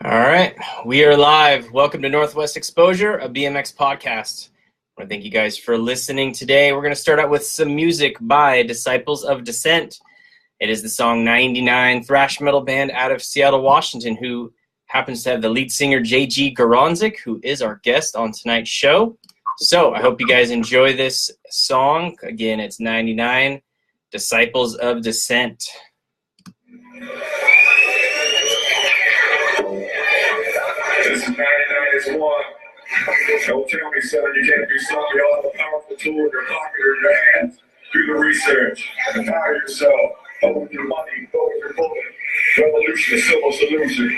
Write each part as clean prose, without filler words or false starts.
All right, we are live. Welcome to Northwest Exposure, a BMX podcast. I want to thank you guys for listening today. We're going to start out with some music by Disciples of Dissent. It is the song 99, thrash metal band out of Seattle, Washington, who happens to have the lead singer JG Garonzik, who is our guest on tonight's show. So I hope you guys enjoy this song. Again, it's 99, Disciples of Dissent. This is 99 is one. Don't tell me, son, you can't do something. You have a powerful tool in your pocket or in your hands. Do the research. Empower yourself. Vote with your money. Vote with your bullet. Revolution is civil solution.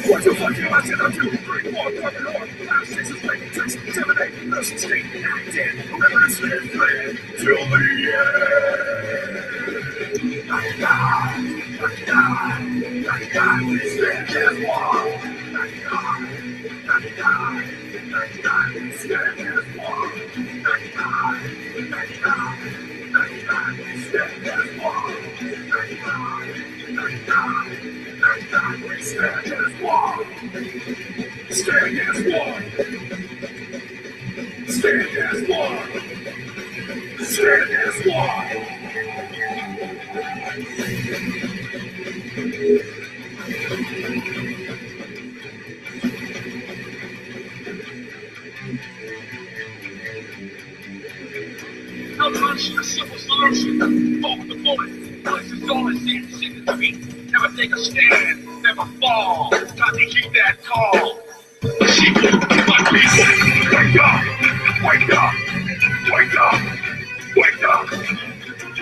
What you fucking imagine I do? Bring more cover on. Last six is making tricks. Intimidate. Nursing state. Acting. Remember to slip thread. Till the end. 99. 99. 99. We stand as one. 99. 99. 99. We stand as one. 99. 99. 99. We stand as one. 99. 99. 99, we stand as one. Stand as one. Stand as one. Stand as one. No punch, a simple solution. Vote with the bullet. This is all I see. Sick to me. Never take a stand, never fall. Time to keep that call. My people, wake up, wake up, wake up, wake up,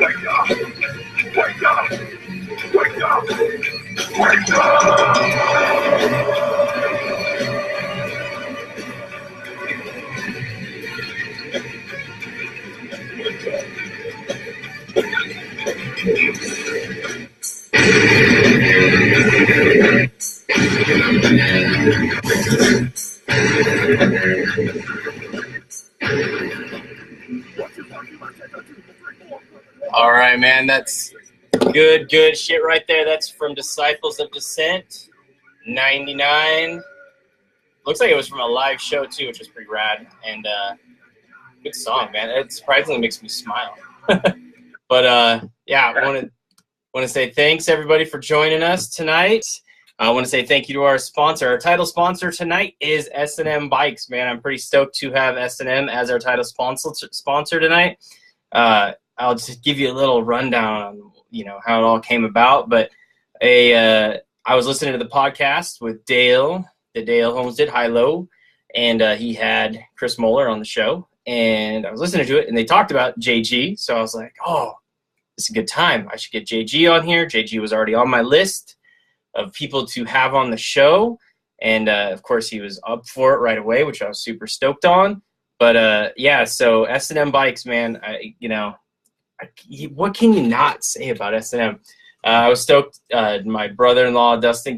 wake up, wake up, wake up, wake up. All right, man, that's good shit right there. That's from Disciples of Dissent, 99. Looks like it was from a live show, too, which was pretty rad. And good song, man. It surprisingly makes me smile. But, yeah, I want to say thanks, everybody, for joining us tonight. I want to say thank you to our sponsor. Our title sponsor tonight is S&M Bikes, man. I'm pretty stoked to have S&M as our title sponsor tonight. I'll just give you a little rundown on, how it all came about. But I was listening to the podcast with Dale, the Dale Homestead High Low, and he had Chris Moeller on the show. And I was listening to it, and they talked about JG. So I was like, oh, this is a good time. I should get JG on here. JG was already on my list of people to have on the show. And, of course, he was up for it right away, which I was super stoked on. But, yeah, so S&M Bikes, man, what can you not say about S&M? I was stoked. My brother-in-law, Dustin,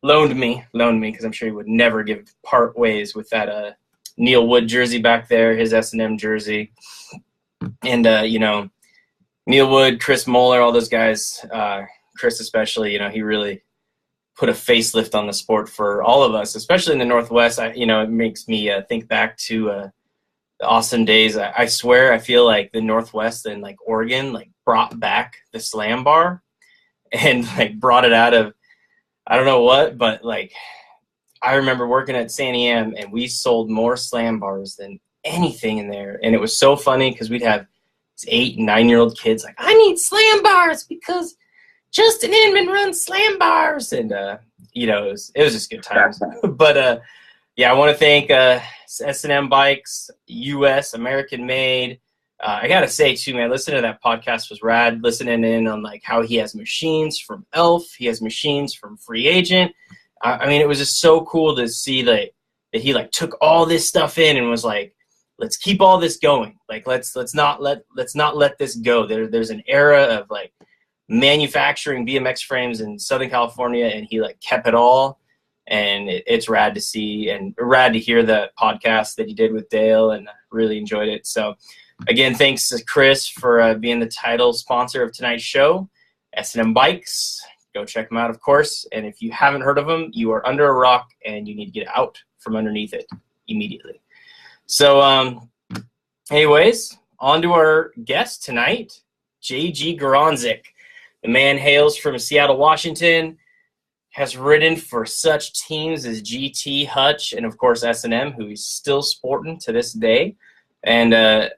loaned me, because I'm sure he would never part ways with that Neil Wood jersey back there, his S&M jersey. And, Neil Wood, Chris Moeller, all those guys, Chris especially, he really put a facelift on the sport for all of us, especially in the Northwest. It makes me think back to the awesome days. I swear I feel like the Northwest and like Oregon brought back the slam bar and brought it out of I don't know what, but I remember working at San Am and we sold more slam bars than anything in there. And it was so funny because we'd have 8 and 9-year-old kids I need slam bars because Justin Inman runs slam bars. And, it was just good times. But, yeah, I want to thank S&M Bikes, U.S., American-made. I got to say, too, man, listening to that podcast was rad, listening in on, how he has machines from Elf. He has machines from Free Agent. I mean, it was just so cool to see that he, took all this stuff in and was let's keep all this going. Let's not let this go. There's an era of, manufacturing BMX frames in Southern California, and he kept it all. and it's rad to see and rad to hear the podcast that he did with Dale, and really enjoyed it. So again, thanks to Chris for being the title sponsor of tonight's show, S&M Bikes. Go check them out, of course. And if you haven't heard of them, you are under a rock and you need to get out from underneath it immediately. So anyways, on to our guest tonight, JG Garonzik. The man hails from Seattle, Washington, has ridden for such teams as GT, Hutch, and of course S&M, who he's still sporting to this day. And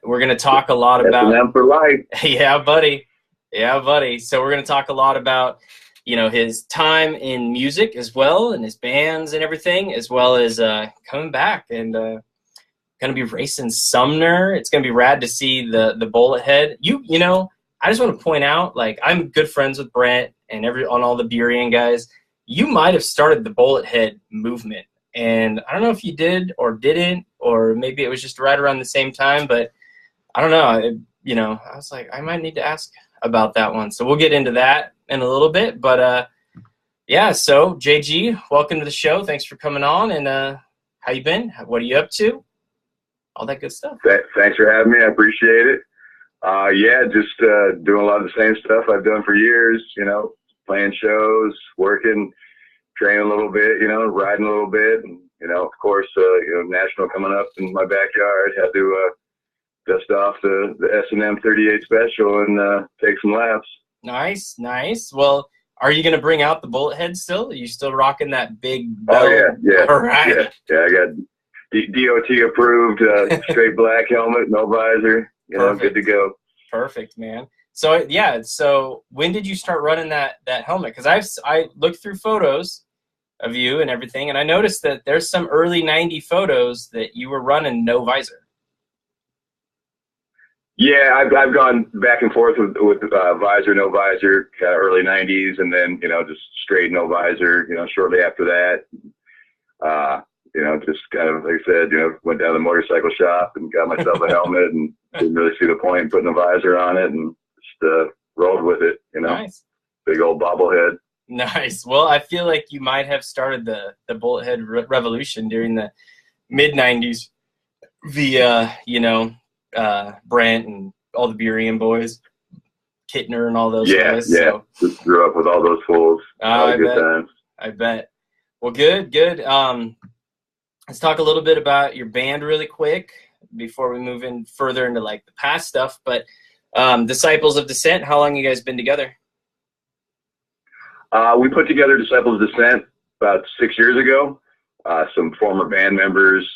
we're going to talk a lot about S&M for life. Yeah, buddy. Yeah, buddy. So we're going to talk a lot about, you know, his time in music as well, and his bands and everything, as well as coming back and going to be racing Sumner. It's going to be rad to see the bullet head. You know, I just want to point out, like, I'm good friends with Brent and on all the Burien guys. You might have started the bullet head movement, and I don't know if you did or didn't, or maybe it was just right around the same time, but I don't know. You know, I was like, I might need to ask about that one. So we'll get into that in a little bit, but yeah, so JG, welcome to the show. Thanks for coming on, and how you been? What are you up to? All that good stuff. Thanks for having me. I appreciate it. Yeah, just doing a lot of the same stuff I've done for years, you know, playing shows, working, training a little bit, you know, riding a little bit. And, you know, of course, you know, National coming up in my backyard. Had to dust off the S&M 38 special and take some laps. Nice, nice. Well, are you going to bring out the bullet head still? Are you still rocking that big belt? Oh, yeah. All right. Yeah, I got DOT approved, straight black helmet, no visor. You know, Perfect. good to go. Perfect, man. So yeah, so when did you start running that helmet? Because I looked through photos of you and everything, and I noticed that there's some early '90 photos that you were running no visor. Yeah, I've gone back and forth with visor, no visor, kind of early '90s, and then, you know, just straight no visor. You know, shortly after that. You know, just kind of, like I said, you know, went down to the motorcycle shop and got myself a helmet and didn't really see the point in putting a visor on it, and just rolled with it, you know. Nice. Big old bobblehead. Nice. Well, I feel like you might have started the bullet head revolution during the mid-'90s via, you know, Brent and all the Burien boys, Kittner and all those guys. Yeah, so. Just grew up with all those fools. I bet. Well, good. Let's talk a little bit about your band really quick before we move in further into like the past stuff. But Disciples of Descent, how long you guys been together? We put together Disciples of Descent about 6 years ago. Some former band members,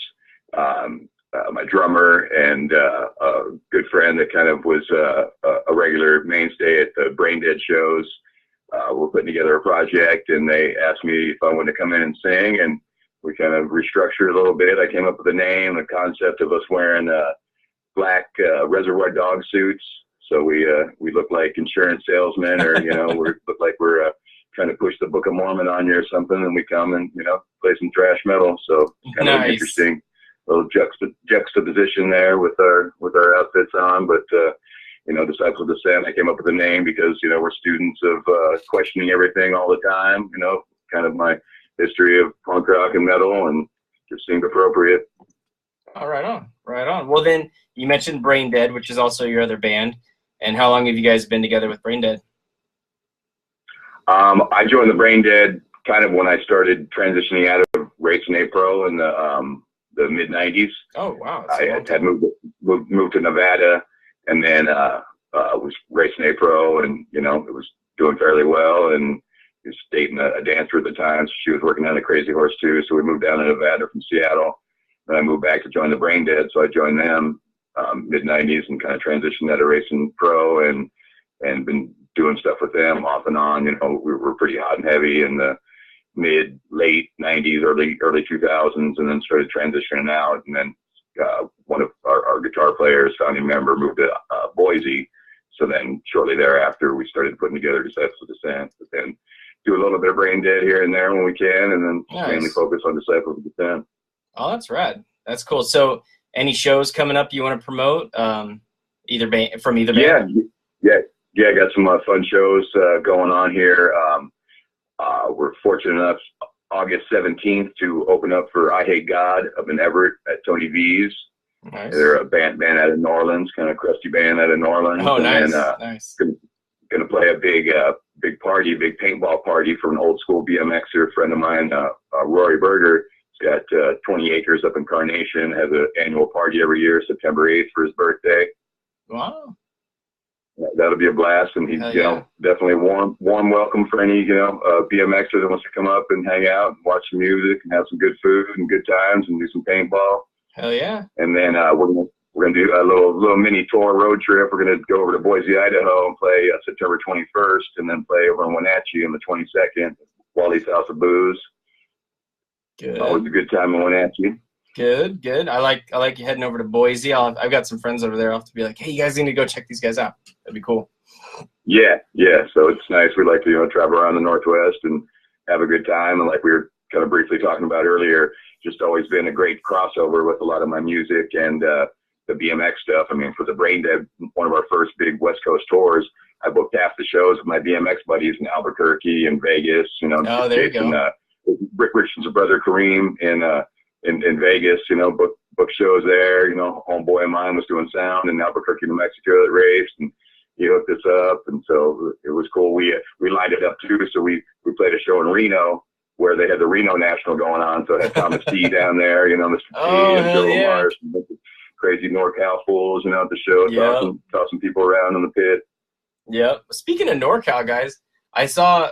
my drummer, and a good friend that kind of was a regular mainstay at the Brain Dead shows. We're putting together a project, and they asked me if I wanted to come in and sing, and we kind of restructured a little bit. I came up with a name, the concept of us wearing black Reservoir Dog suits. So we look like insurance salesmen, or, you know, we look like we're trying to push the Book of Mormon on you or something, and we come and, you know, play some thrash metal. So kind of an interesting little juxtaposition there with our outfits on. But you know, Disciples of Descent, I came up with a name because, you know, we're students of questioning everything all the time. You know, kind of my history of punk rock and metal, and just seemed appropriate. Oh, right on. Well, then you mentioned Brain Dead, which is also your other band. And how long have you guys been together with Brain Dead? I joined the Brain Dead kind of when I started transitioning out of Racing A Pro in the mid '90s. Oh, wow. I had moved to Nevada, and then was Racing A Pro, and, you know, it was doing fairly well, and was dating a dancer at the time. So she was working on a Crazy Horse too. So we moved down to Nevada from Seattle. Then I moved back to join the Brain Dead. So I joined them mid '90s and kind of transitioned out of Racing Pro, and been doing stuff with them off and on. You know, we were pretty hot and heavy in the late '90s, early 2000s, and then started transitioning out. And then one of our guitar players, founding member, moved to Boise. So then shortly thereafter, we started putting together Disciples of Descent, but then do a little bit of Brain Dead here and there when we can, and then mainly focus on Disciples of Descent. Oh, that's rad. That's cool. So any shows coming up you want to promote, either band? Yeah, got some fun shows going on here. We're fortunate enough August 17th to open up for I Hate God up in Everett at Tony V's. Nice. They're a band out of New Orleans, kind of crusty band out of New Orleans. Oh, and nice. then, Nice. Gonna play a big party, big paintball party for an old school BMXer friend of mine, Rory Berger. He's got 20 acres up in Carnation, has an annual party every year, September 8th for his birthday. Wow. That'll be a blast, and he's definitely warm welcome for any BMXer that wants to come up and hang out and watch some music and have some good food and good times and do some paintball. Hell yeah! And then we're gonna do a little mini tour road trip. We're gonna go over to Boise, Idaho, and play September 21st, and then play over in Wenatchee on the 22nd. Wally's House of Booze. Good. Always a good time in Wenatchee. Good. I like you heading over to Boise. I've got some friends over there. I'll have to be like, hey, you guys need to go check these guys out. That'd be cool. Yeah. So it's nice. We like to travel around the Northwest and have a good time. And like we were kind of briefly talking about earlier, just always been a great crossover with a lot of my music and the BMX stuff. I mean, for the Brain Dead, one of our first big West Coast tours, I booked half the shows with my BMX buddies in Albuquerque and Vegas. Oh, there you go. And Rick Richardson's brother Kareem in Vegas, book shows there. Homeboy of mine was doing sound in Albuquerque, New Mexico that raced, and he hooked us up, and so it was cool. We lined it up too. So we played a show in Reno where they had the Reno National going on. So it had Thomas T down there, Mr. T and Joe Mars, and crazy NorCal fools, at the show, tossing people around in the pit. Yep. Speaking of NorCal, guys, I saw,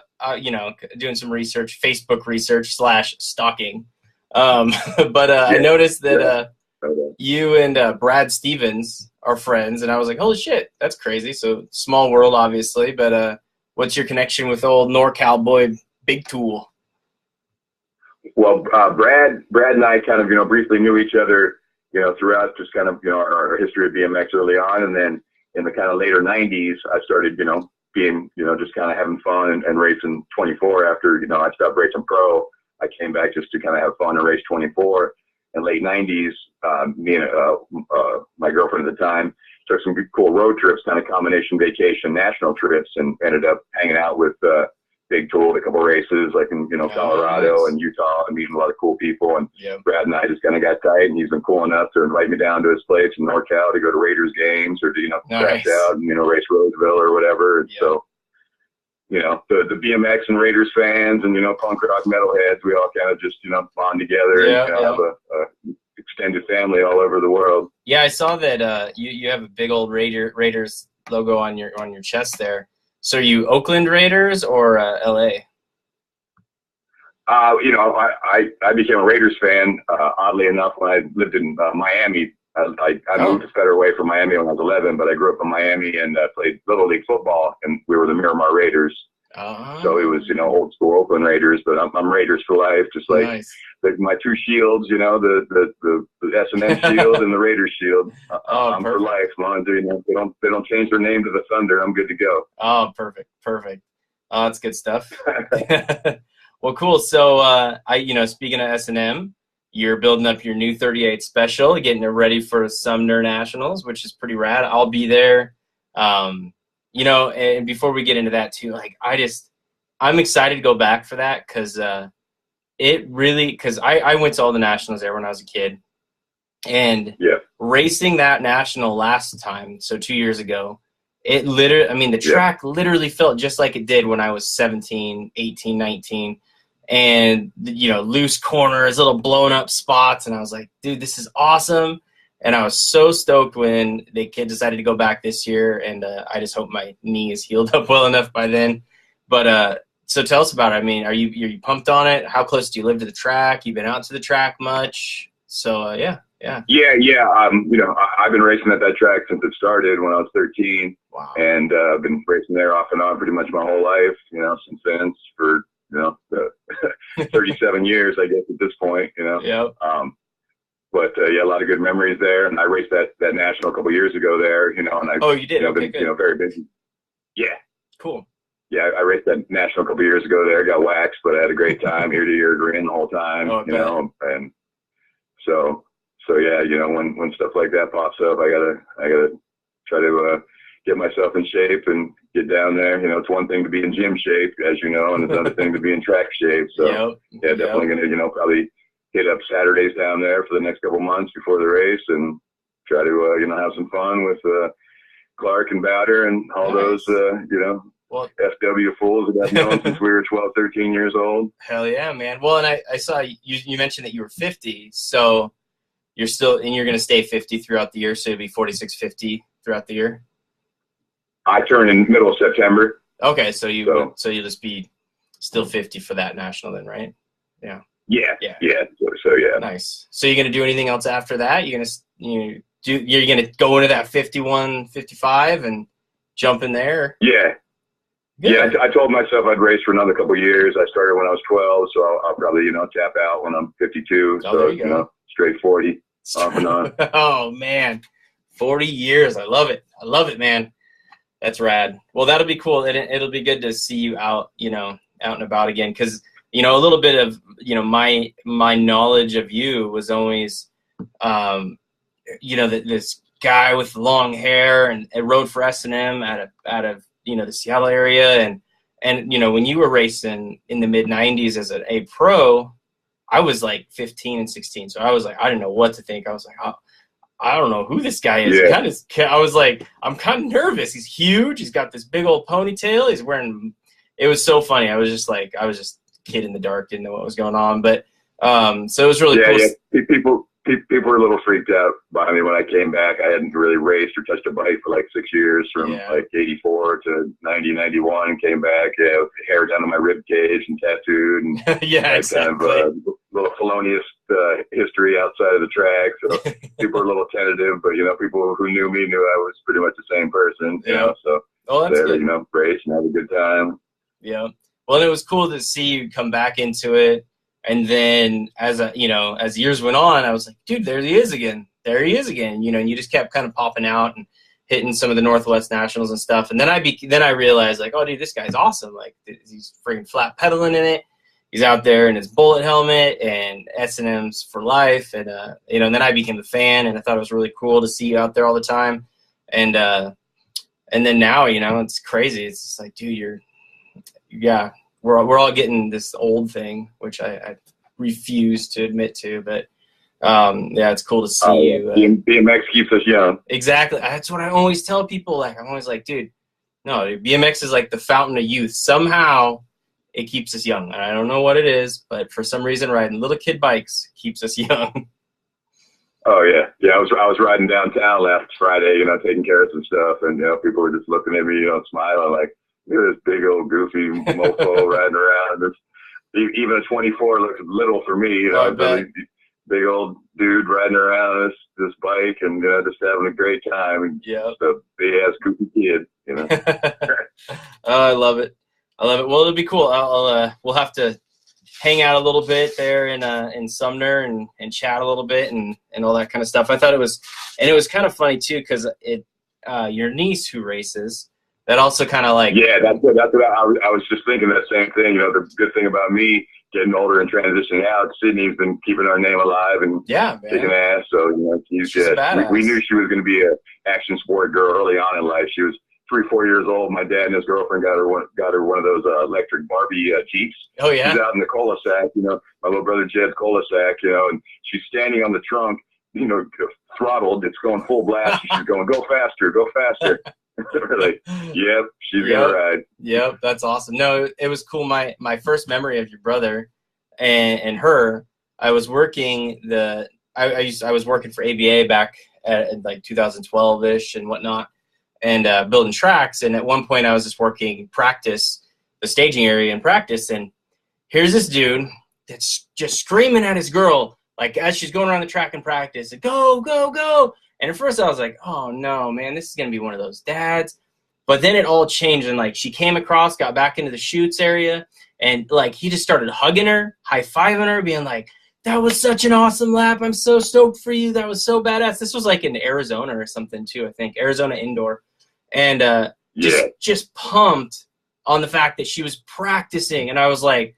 doing some research, Facebook research / stalking. I noticed that you and Brad Stevens are friends, and I was like, holy shit, that's crazy. So small world, obviously, but what's your connection with old NorCal boy Big Tool? Well, Brad and I kind of, briefly knew each other, throughout just kind of, our history of BMX early on. And then in the kind of later 90s, I started, being, just kind of having fun and racing 24 after, I stopped racing pro. I came back just to kind of have fun and race 24. In late 90s, me and my girlfriend at the time took some good, cool road trips, kind of combination vacation, national trips, and ended up hanging out with Big Tool at a couple races, like in Colorado and Utah, and meeting a lot of cool people. And Brad and I just kind of got tight, and he's been cool enough to invite me down to his place in NorCal to go to Raiders games or to crash out and race Roseville or whatever. And so the BMX and Raiders fans and punk rock metalheads, we all kind of just bond together and have a extended family all over the world. Yeah, I saw that you have a big old Raiders logo on your chest there. So are you Oakland Raiders or LA? I became a Raiders fan, oddly enough, when I lived in Miami. I moved to Federal Way from Miami when I was 11, but I grew up in Miami and played Little League football, and we were the Miramar Raiders. So it was, old school Oakland Raiders, but I'm Raiders for life, just like my two shields, the S&M shield and the Raiders shield. I'm for life, man. They don't change their name to the Thunder. I'm good to go. Oh, perfect. Oh, that's good stuff. Well, cool. So, speaking of S&M, you're building up your new 38 special, getting it ready for Sumner Nationals, which is pretty rad. I'll be there. And before we get into that too, I'm excited to go back for that because I went to all the nationals there when I was a kid, and racing that national last time, so 2 years ago, the track literally felt just like it did when I was 17, 18, 19. And, loose corners, little blown up spots. And I was like, dude, this is awesome. And I was so stoked when the kid decided to go back this year. And I just hope my knee is healed up well enough by then. But so tell us about it. I mean, are you pumped on it? How close do you live to the track? You been out to the track much? So, yeah. I've been racing at that track since it started when I was 13. Wow. And I've been racing there off and on pretty much my whole life, since then for, 37 years, I guess, at this point, Yep. A lot of good memories there. And I raced that national a couple years ago there, and you did? Been, very busy. Yeah. Cool. Yeah, I raced that national a couple years ago there. Got waxed, but I had a great time, ear to ear grin the whole time, and so when stuff like that pops up, I gotta try to get myself in shape and get down there. You know, it's one thing to be in gym shape, as you know, and it's another thing to be in track shape. So yeah, definitely going to, you know, probably hit up Saturdays down there for the next couple months before the race and try to, you know, have some fun with Clark and Bowder and all those, you know, FW fools that I've known since we were 12, 13 years old. Hell yeah, man. Well, and I saw you mentioned that you were 50, so you're still, and you're going to stay 50 throughout the year, so you'll be 46, 50 throughout the year? I turn in middle of September. Okay, so you'll just be still 50 for that national then, right? Yeah. Yeah. So yeah. Nice. So you're going to do anything else after that? You're going to go into that 51, 55 and jump in there? Yeah. Good. Yeah, I told myself I'd race for another couple of years. I started when I was 12, so I'll probably, you know, tap out when I'm 52. Oh, so, you know, straight 40, off and on. Oh, man. 40 years. I love it. I love it, man. That's rad. Well, that'll be cool. It'll be good to see you out, you know, out and about again. Because, you know, a little bit of, you know, my knowledge of you was always, you know, this guy with long hair and rode for S&M out of you know, the Seattle area. And, you know, when you were racing in the mid 90s as a pro, I was like 15 and 16. So I was like, I didn't know what to think. I was like, I don't know who this guy is. Yeah. I was like, I'm kind of nervous. He's huge. He's got this big old ponytail. He's wearing, it was so funny. I was just a kid in the dark, didn't know what was going on. But, so it was really cool. Yeah. People were a little freaked out by me when I came back. I hadn't really raced or touched a bike for like 6 years, from like 84 to 90, 91, came back, with hair down to my rib cage and tattooed, and exactly. Kind of a little felonious history outside of the track. So people were a little tentative, but, you know, people who knew me knew I was pretty much the same person, you know, so that's good. You know, race and have a good time. Yeah. Well, it was cool to see you come back into it. And then as years went on, I was like, dude, there he is again. You know, and you just kept kind of popping out and hitting some of the Northwest Nationals and stuff. And then I realized, like, oh, dude, this guy's awesome. Like, he's freaking flat pedaling in it. He's out there in his bullet helmet and S&M's for life. And, you know, and then I became a fan, and I thought it was really cool to see you out there all the time. And then now, you know, it's crazy. It's just like, dude, we're all getting this old thing, which I refuse to admit to, but it's cool to see you. BMX keeps us young. Exactly. That's what I always tell people. Like, I'm always like, dude, no, BMX is like the fountain of youth. Somehow it keeps us young. And I don't know what it is, but for some reason, riding little kid bikes keeps us young. Oh yeah. I was riding downtown last Friday, you know, taking care of some stuff, and, you know, people were just looking at me, you know, smiling like, look at this big old goofy mofo riding around. Even a 24 looks little for me, you know. Big old dude riding around this bike and, you know, just having a great time. And just a big ass goofy kid, you know. I love it. Well, it'll be cool. We'll have to hang out a little bit there in Sumner and chat a little bit and all that kind of stuff. I thought it was kind of funny too, because your niece who races. That also kind of like... Yeah, that's what I was just thinking that same thing. You know, the good thing about me getting older and transitioning out, Sydney's been keeping our name alive and kicking ass. So, you know, we knew she was going to be an action sport girl early on in life. She was 3-4 years old. My dad and his girlfriend got her one of those electric Barbie Jeeps. Oh, yeah? She's out in the cul-de-sac, you know, my little brother Jed's cul-de-sac, you know, and she's standing on the trunk, you know, throttled. It's going full blast. She's going, go faster, go faster. Really? Yep, she's gonna ride. Yep, that's awesome. No, it was cool. My first memory of your brother and her, I was working I was working for ABA back at like 2012-ish and whatnot, and building tracks. And at one point, I was just working practice, the staging area in practice, and here's this dude that's just screaming at his girl like as she's going around the track in practice, go, go, go. And at first I was like, oh no, man, this is going to be one of those dads. But then it all changed, and like she came across, got back into the chutes area, and like he just started hugging her, high-fiving her, being like, that was such an awesome lap. I'm so stoked for you. That was so badass. This was like in Arizona or something too, I think. Arizona indoor. And just pumped on the fact that she was practicing. And I was like,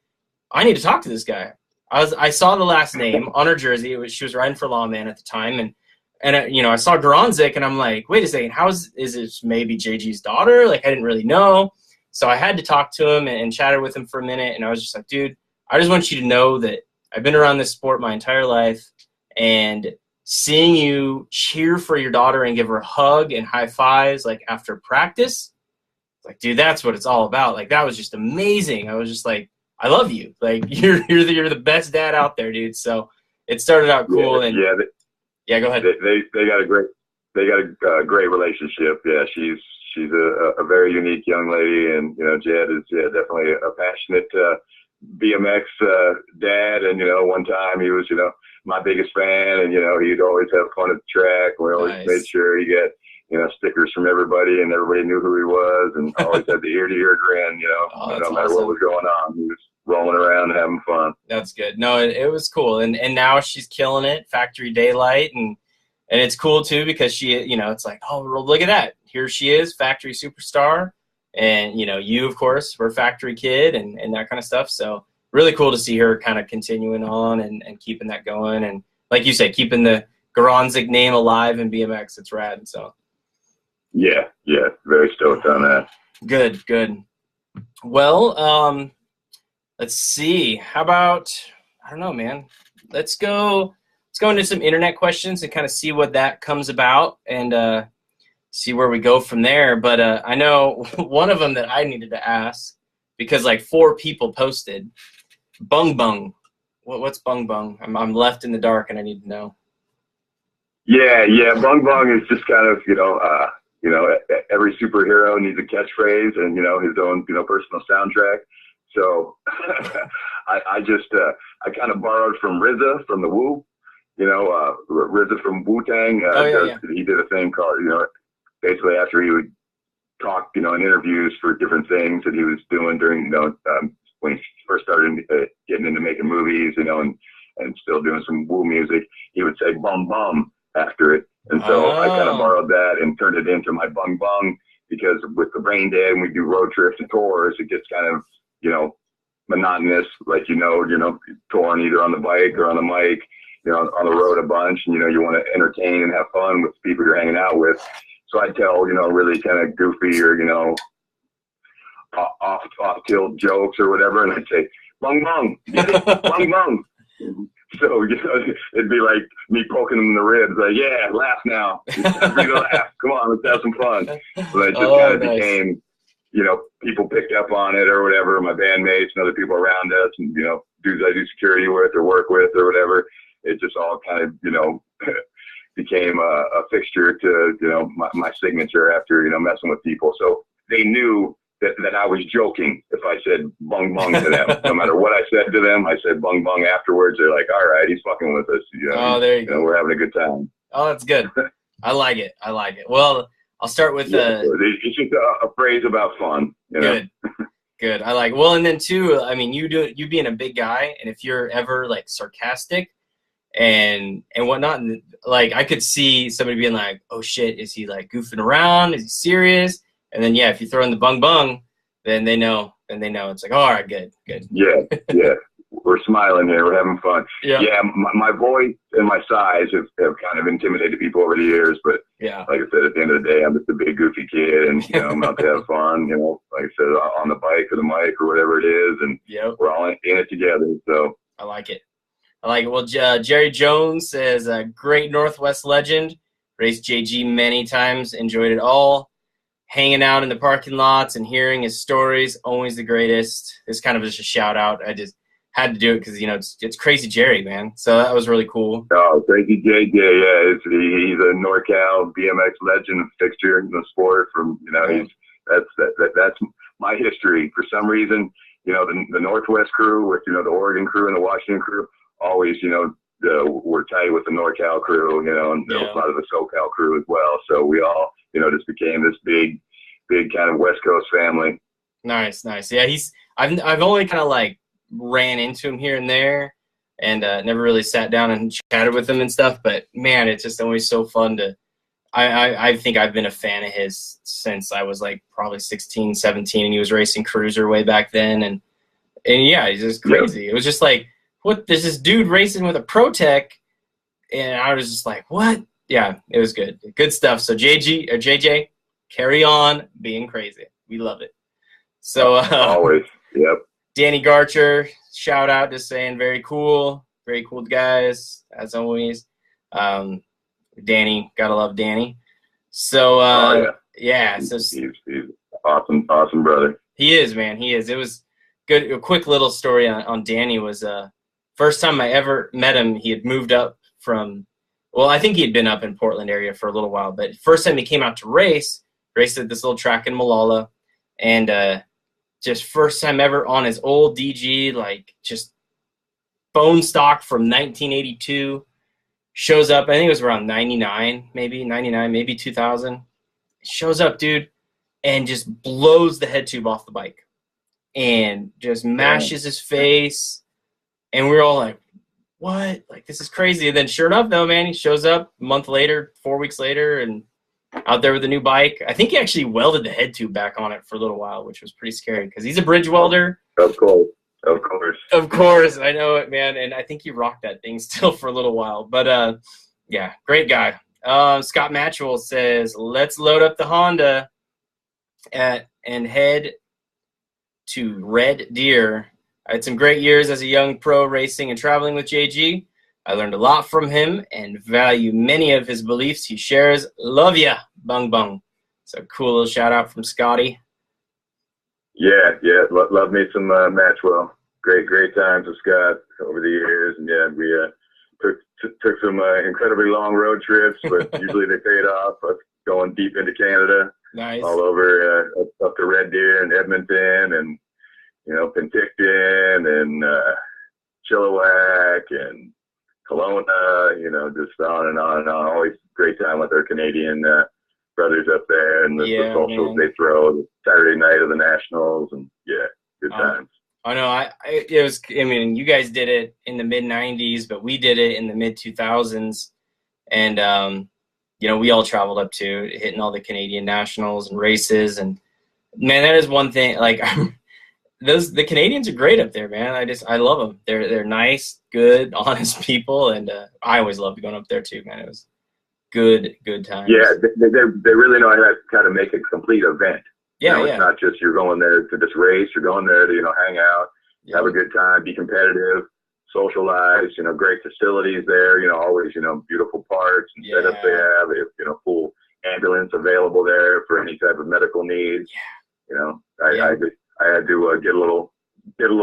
I need to talk to this guy. I saw the last name on her jersey. She was riding for Lawman at the time, and and you know, I saw Garonzik, and I'm like, wait a second, is this maybe JG's daughter? Like, I didn't really know. So I had to talk to him and chatted with him for a minute, and I was just like, dude, I just want you to know that I've been around this sport my entire life, and seeing you cheer for your daughter and give her a hug and high fives like after practice, like, dude, that's what it's all about. Like, that was just amazing. I was just like, I love you. Like, you're the best dad out there, dude. So it started out cool. Yeah, go ahead. They got a great relationship. Yeah, she's a very unique young lady, and you know, Jed is definitely a passionate BMX dad. And you know, one time he was, you know, my biggest fan, and you know, he'd always have fun at the track. We always made sure he got, you know, stickers from everybody, and everybody knew who he was, and always had the ear-to-ear grin. You know, no matter what was going on, he was rolling around and having fun. That's good. No, it was cool, and now she's killing it, Factory Daylight, and it's cool too because she, you know, it's like, oh, look at that, here she is, Factory superstar, and you know, you of course were Factory kid and that kind of stuff. So really cool to see her kind of continuing on and keeping that going, and like you said, keeping the Garonzik name alive in BMX. It's rad. So yeah, very stoked on that. Good. Well, let's see. How about, I don't know, man. Let's go into some internet questions and kind of see what that comes about, and see where we go from there. But I know one of them that I needed to ask, because like 4 people posted, Bung Bung. What's Bung Bung? I'm left in the dark and I need to know. Yeah. Bung Bung is just kind of, you know, every superhero needs a catchphrase and, you know, his own, you know, personal soundtrack. So I kind of borrowed from RZA from the Wu, you know, RZA from Wu-Tang. He did a thing called, you know, basically after he would talk, you know, in interviews for different things that he was doing during, you know, when he first started getting into making movies, you know, and still doing some Wu music, he would say bum bum after it. And so I kind of borrowed that and turned it into my Bung Bung, because with the Brain Dead, and we do road trips and tours, it gets kind of, you know, monotonous, like, you know, touring either on the bike or on the mic, you know, on the road a bunch, and, you know, you want to entertain and have fun with the people you're hanging out with. So I tell, you know, really kind of goofy or, you know, off tilt jokes or whatever, and I'd say, Bung Bung, Bung Bung. So, you know, it'd be like me poking them in the ribs, like, yeah, laugh now. Laugh. Come on, let's have some fun. But it just kind of became, you know, people picked up on it or whatever, my bandmates and other people around us, and, you know, dudes I do security with or work with or whatever. It just all kind of, you know, became a fixture to, you know, my signature after, you know, messing with people. So they knew that I was joking if I said Bung Bung to them. No matter what I said to them, I said Bung Bung afterwards. They're like, all right, he's fucking with us. You know, there you go. We're having a good time. Oh, that's good. I like it. Well, I'll start with it's just a phrase about fun. You know? Good. I like it. Well, and then too, I mean, you being a big guy, and if you're ever like sarcastic and whatnot, and like I could see somebody being like, oh shit, is he like goofing around? Is he serious? And then if you throw in the Bung Bung, then they know. It's like, oh, all right, good. Yeah. We're smiling here. We're having fun. Yeah. My voice and my size have kind of intimidated people over the years, but like I said, at the end of the day, I'm just a big goofy kid, and, you know, I'm out to have fun, you know, like I said, on the bike or the mic or whatever it is, and we're all in it together. So I like it. Well, Jerry Jones says, great Northwest legend, raced JG many times, enjoyed it all. Hanging out in the parking lots and hearing his stories, always the greatest. It's kind of just a shout out. I just had to do it because, you know, it's Crazy Jerry, man. So that was really cool. Oh, Crazy JJ, yeah. He's a NorCal BMX legend, fixture in the sport. From, you know, that's my history. For some reason, you know, the Northwest crew with, you know, the Oregon crew and the Washington crew always, you know, we're tight with the NorCal crew, you know, and a lot of the SoCal crew as well. So we all, you know, just became this big kind of West Coast family. Nice. Yeah, I've only kind of like ran into him here and there, and never really sat down and chatted with him and stuff. But man, it's just always so fun to. I think I've been a fan of his since I was like probably 16, 17, and he was racing Cruiser way back then, and yeah, he's just crazy. It was just like, what? There's this dude racing with a Pro Tech, and I was just like, what? yeah, it was good. Good stuff. So JJ, carry on being crazy. We love it. So always. Yep. Danny Garcher, shout out, just saying very cool guys as always. Danny, gotta love Danny. So yeah, so he's awesome brother. He is, man. He is. It was good. A quick little story on Danny was first time I ever met him. He had moved up from, well, I think he had been up in Portland area for a little while, but first time he came out to raced at this little track in Malala, and just first time ever on his old DG, like just bone stock from 1982. Shows up, I think it was around 99, maybe 2000. Shows up, dude, and just blows the head tube off the bike and just mashes his face. And we were all like, what? Like, this is crazy. And then sure enough, though, man, he shows up a month later, 4 weeks later, and out there with a new bike. I think he actually welded the head tube back on it for a little while, which was pretty scary because he's a bridge welder. Of course. I know it, man. And I think he rocked that thing still for a little while. But, yeah, great guy. Scott Matchwell says, let's load up the Honda and head to Red Deer. I had some great years as a young pro racing and traveling with JG. I learned a lot from him and value many of his beliefs he shares. Love ya, bung bung. So cool little shout out from Scotty. Yeah, love me some Matchwell. Great times with Scott over the years, and yeah, we took some incredibly long road trips, but usually they paid off. Us going deep into Canada, nice, all over up to Red Deer and Edmonton, and Penticton and Chilliwack and Kelowna, just on and on and on. Always great time with our Canadian brothers up there, and the socials they throw, the Saturday night of the Nationals, and yeah, good times. I know. You guys did it in the mid '90s, but we did it in the mid 2000s, and we all traveled up to hitting all the Canadian nationals and races, and man, that is one thing. Like, the Canadians are great up there, man. I love them. They're nice, good, honest people, and I always loved going up there too, man. It was good times. Yeah, they really know how to make a complete event. Yeah, It's not just you're going there to just race. You're going there to hang out, have a good time, be competitive, socialize. Great facilities there. Always beautiful parks and setups they have. They have full ambulance available there for any type of medical needs. I had to get a little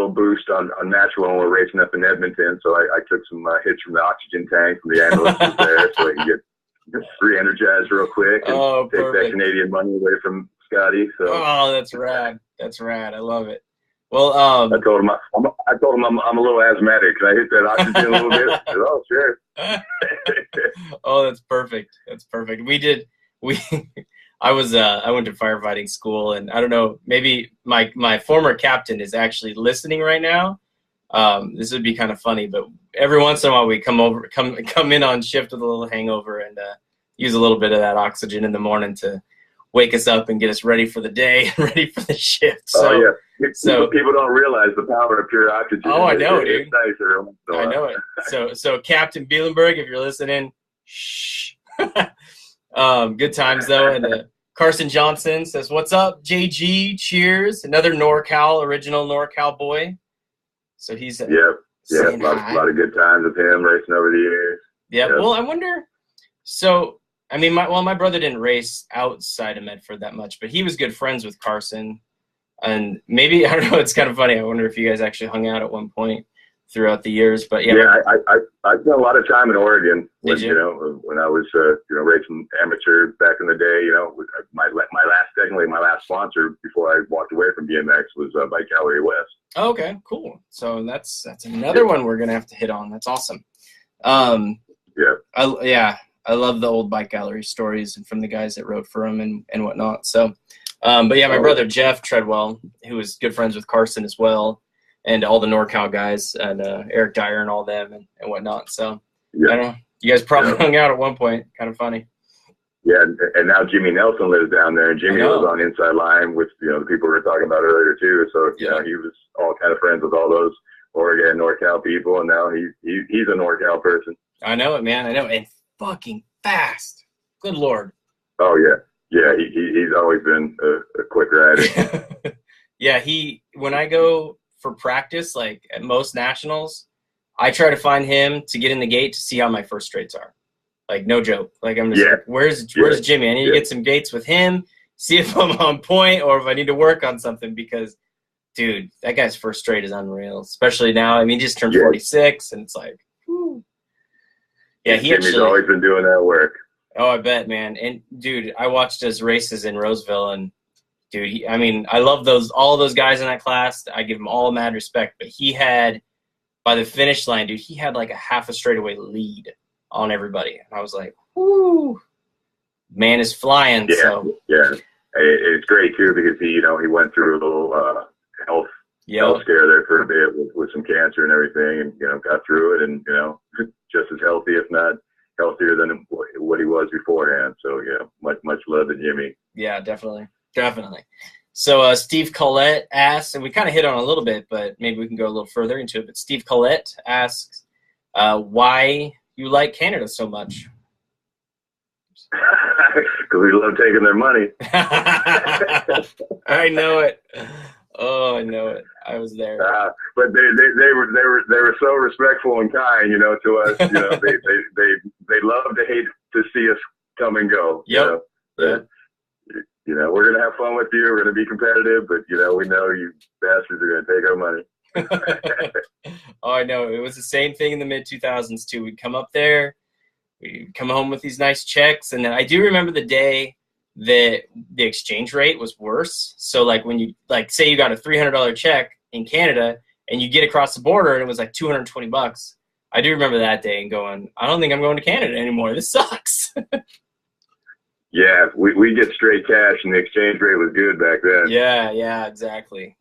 boost on Matchwell when we're racing up in Edmonton. So I took some hits from the oxygen tank from the ambulances there, so I can get re-energized real quick and take that Canadian money away from Scotty. So that's rad. I love it. Well, I told him I'm a little asthmatic. Can I hit that oxygen a little bit? He said, oh, sure. Oh, that's perfect. I went to firefighting school, and I don't know, maybe my former captain is actually listening right now. This would be kind of funny, but every once in a while we come in on shift with a little hangover and use a little bit of that oxygen in the morning to wake us up and get us ready for the day and ready for the shift. So, people don't realize the power of pure oxygen. Oh, I know, dude. It's nicer. I know it. So Captain Bielenberg, if you're listening, shh. Good times though. And Carson Johnson says, "What's up, JG? Cheers! Another original NorCal boy." So he's a lot of good times with him racing over the years. Yeah. Well, I wonder. So I mean, my brother didn't race outside of Medford that much, but he was good friends with Carson, and maybe I don't know. It's kind of funny. I wonder if you guys actually hung out at one point throughout the years. But yeah, I spent a lot of time in Oregon. Did you? When I was racing amateur back in the day. My last sponsor before I walked away from BMX was Bike Gallery West. Oh, okay, cool. So that's another one we're gonna have to hit on. That's awesome. I love the old Bike Gallery stories and from the guys that wrote for them and whatnot. So, but yeah, my brother Jeff Treadwell, who was good friends with Carson as well, and all the NorCal guys and Eric Dyer and all them and whatnot. So I don't know. You guys probably hung out at one point. Kind of funny. Yeah, and now Jimmy Nelson lives down there, and Jimmy was on Inside Line with the people we were talking about earlier too. So he was all kind of friends with all those Oregon NorCal people, and now he's a NorCal person. I know it, man. I know, and fucking fast. Good Lord. Oh yeah. Yeah, he's always been a quick rider. Yeah, when I go for practice, like at most nationals, I try to find him to get in the gate to see how my first straights are. Like, no joke. Like, I'm just like, where's Jimmy? I need to get some gates with him, see if I'm on point or if I need to work on something because, dude, that guy's first straight is unreal. Especially now. I mean, he just turned 46, and it's like, whew. Yeah, Jimmy's always been doing that work. Oh, I bet, man. And, dude, I watched his races in Roseville, and, dude, I mean, I love all those guys in that class. I give them all mad respect. But he had, by the finish line, dude, he had like a half a straightaway lead on everybody. And I was like, whoo, man is flying. Yeah, so. Yeah. It's great, too, because he went through a little health scare there for a bit with some cancer and everything and, got through it and, just as healthy, if not healthier than what he was beforehand. So, much love to Jimmy. Yeah, definitely. So Steve Collette asks, and we kind of hit on it a little bit, but maybe we can go a little further into it. But Steve Collette asks why you like Canada so much. Because we love taking their money. I know it. Oh, I know it. I was there. But they were so respectful and kind, to us. They love to hate to see us come and go. Yep. We're gonna have fun with you. We're gonna be competitive, but we know you bastards are gonna take our money. Oh, I know. It was the same thing in the mid 2000s too. We'd come up there, we'd come home with these nice checks, and then I do remember the day that the exchange rate was worse. So like when you say you got a $300 check in Canada and you get across the border and it was like $220. I do remember that day and going, I don't think I'm going to Canada anymore. This sucks. Yeah, we get straight cash, and the exchange rate was good back then. Yeah, exactly.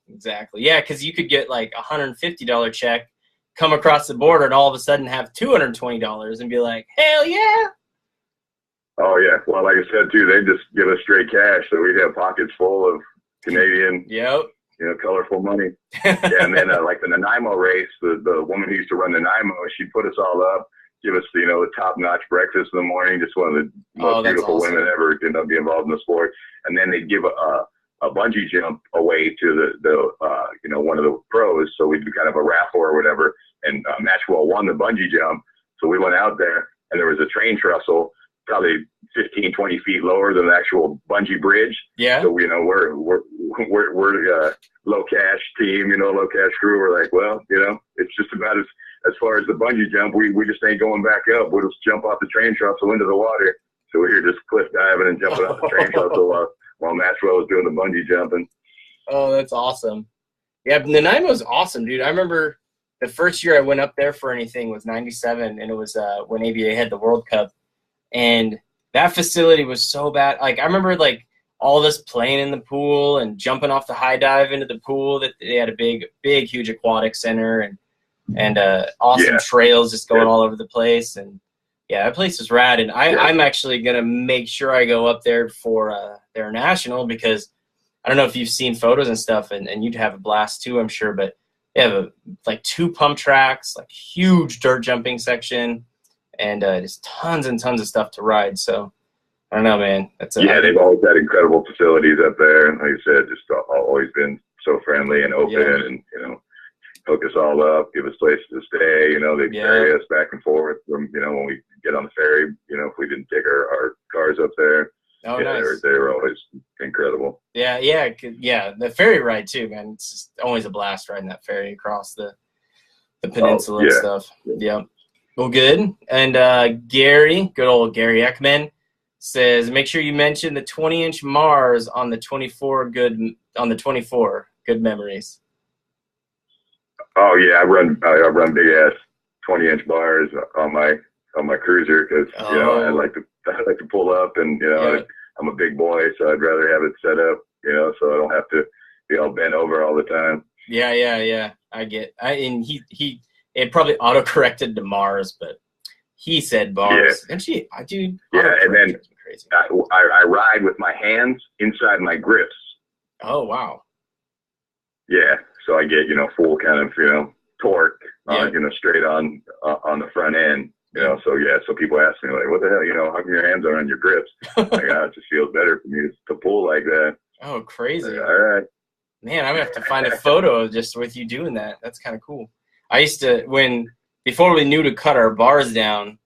Yeah, because you could get like a $150 check, come across the border, and all of a sudden have $220 and be like, hell yeah. Oh, yeah. Well, like I said, too, they just give us straight cash, so we'd have pockets full of Canadian, colorful money. And then like the Nanaimo race, the woman who used to run the Nanaimo, she'd put us all up, give us, the top-notch breakfast in the morning, just one of the most beautiful women ever be involved in the sport. And then they'd give a bungee jump away to the one of the pros. So we'd do kind of a raffle or whatever. And Maxwell won the bungee jump. So we went out there, and there was a train trestle, probably 15, 20 feet lower than the actual bungee bridge. Yeah. So, we're low cash team, low cash crew. We're like, well, it's just about as far as the bungee jump, we just ain't going back up. We'll just jump off the train trestle into the water. So we're here just cliff diving and jumping off the train trestle while Maxwell was doing the bungee jumping. Oh, that's awesome. Yeah, Nanaimo's awesome, dude. I remember the first year I went up there for anything was 97, and it was when ABA had the World Cup. And that facility was so bad. Like, I remember, all of us playing in the pool and jumping off the high dive into the pool. That they had a big, huge aquatic center and awesome trails just going all over the place. And, yeah, that place is rad. And I'm actually going to make sure I go up there for their national because I don't know if you've seen photos and stuff, and you'd have a blast too, I'm sure. But they have, 2 pump tracks, huge dirt jumping section. And just tons and tons of stuff to ride. So I don't know, man. They've always had incredible facilities up there. And like you said, just always been so friendly and open and, hook us all up, give us places to stay. They carry us back and forth from, when we get on the ferry, if we didn't take our cars up there. Oh, nice. They were always incredible. Yeah. The ferry ride too, man. It's just always a blast riding that ferry across the peninsula and stuff. Yeah. Well, good. And Gary, good old Gary Ekman, says, make sure you mention the 20-inch Mars on the 24. Good memories. Oh yeah, I run big ass 20-inch bars on my cruiser because I like to pull up and I'm a big boy, so I'd rather have it set up so I don't have to be all bent over all the time. Yeah. And he. It probably auto-corrected to Mars, but he said bars. Yeah. And dude. Yeah, and then crazy. I ride with my hands inside my grips. Oh, wow. Yeah, so I get, full kind of, torque, straight on the front end. You know, so yeah, so people ask me like, what the hell, you know, how come your hands aren't on your grips? Like, it just feels better for me to pull like that. Oh, crazy. Like, all right. Man, I'm gonna have to find a photo of just with you doing that. That's kind of cool. I used to, before we knew to cut our bars down,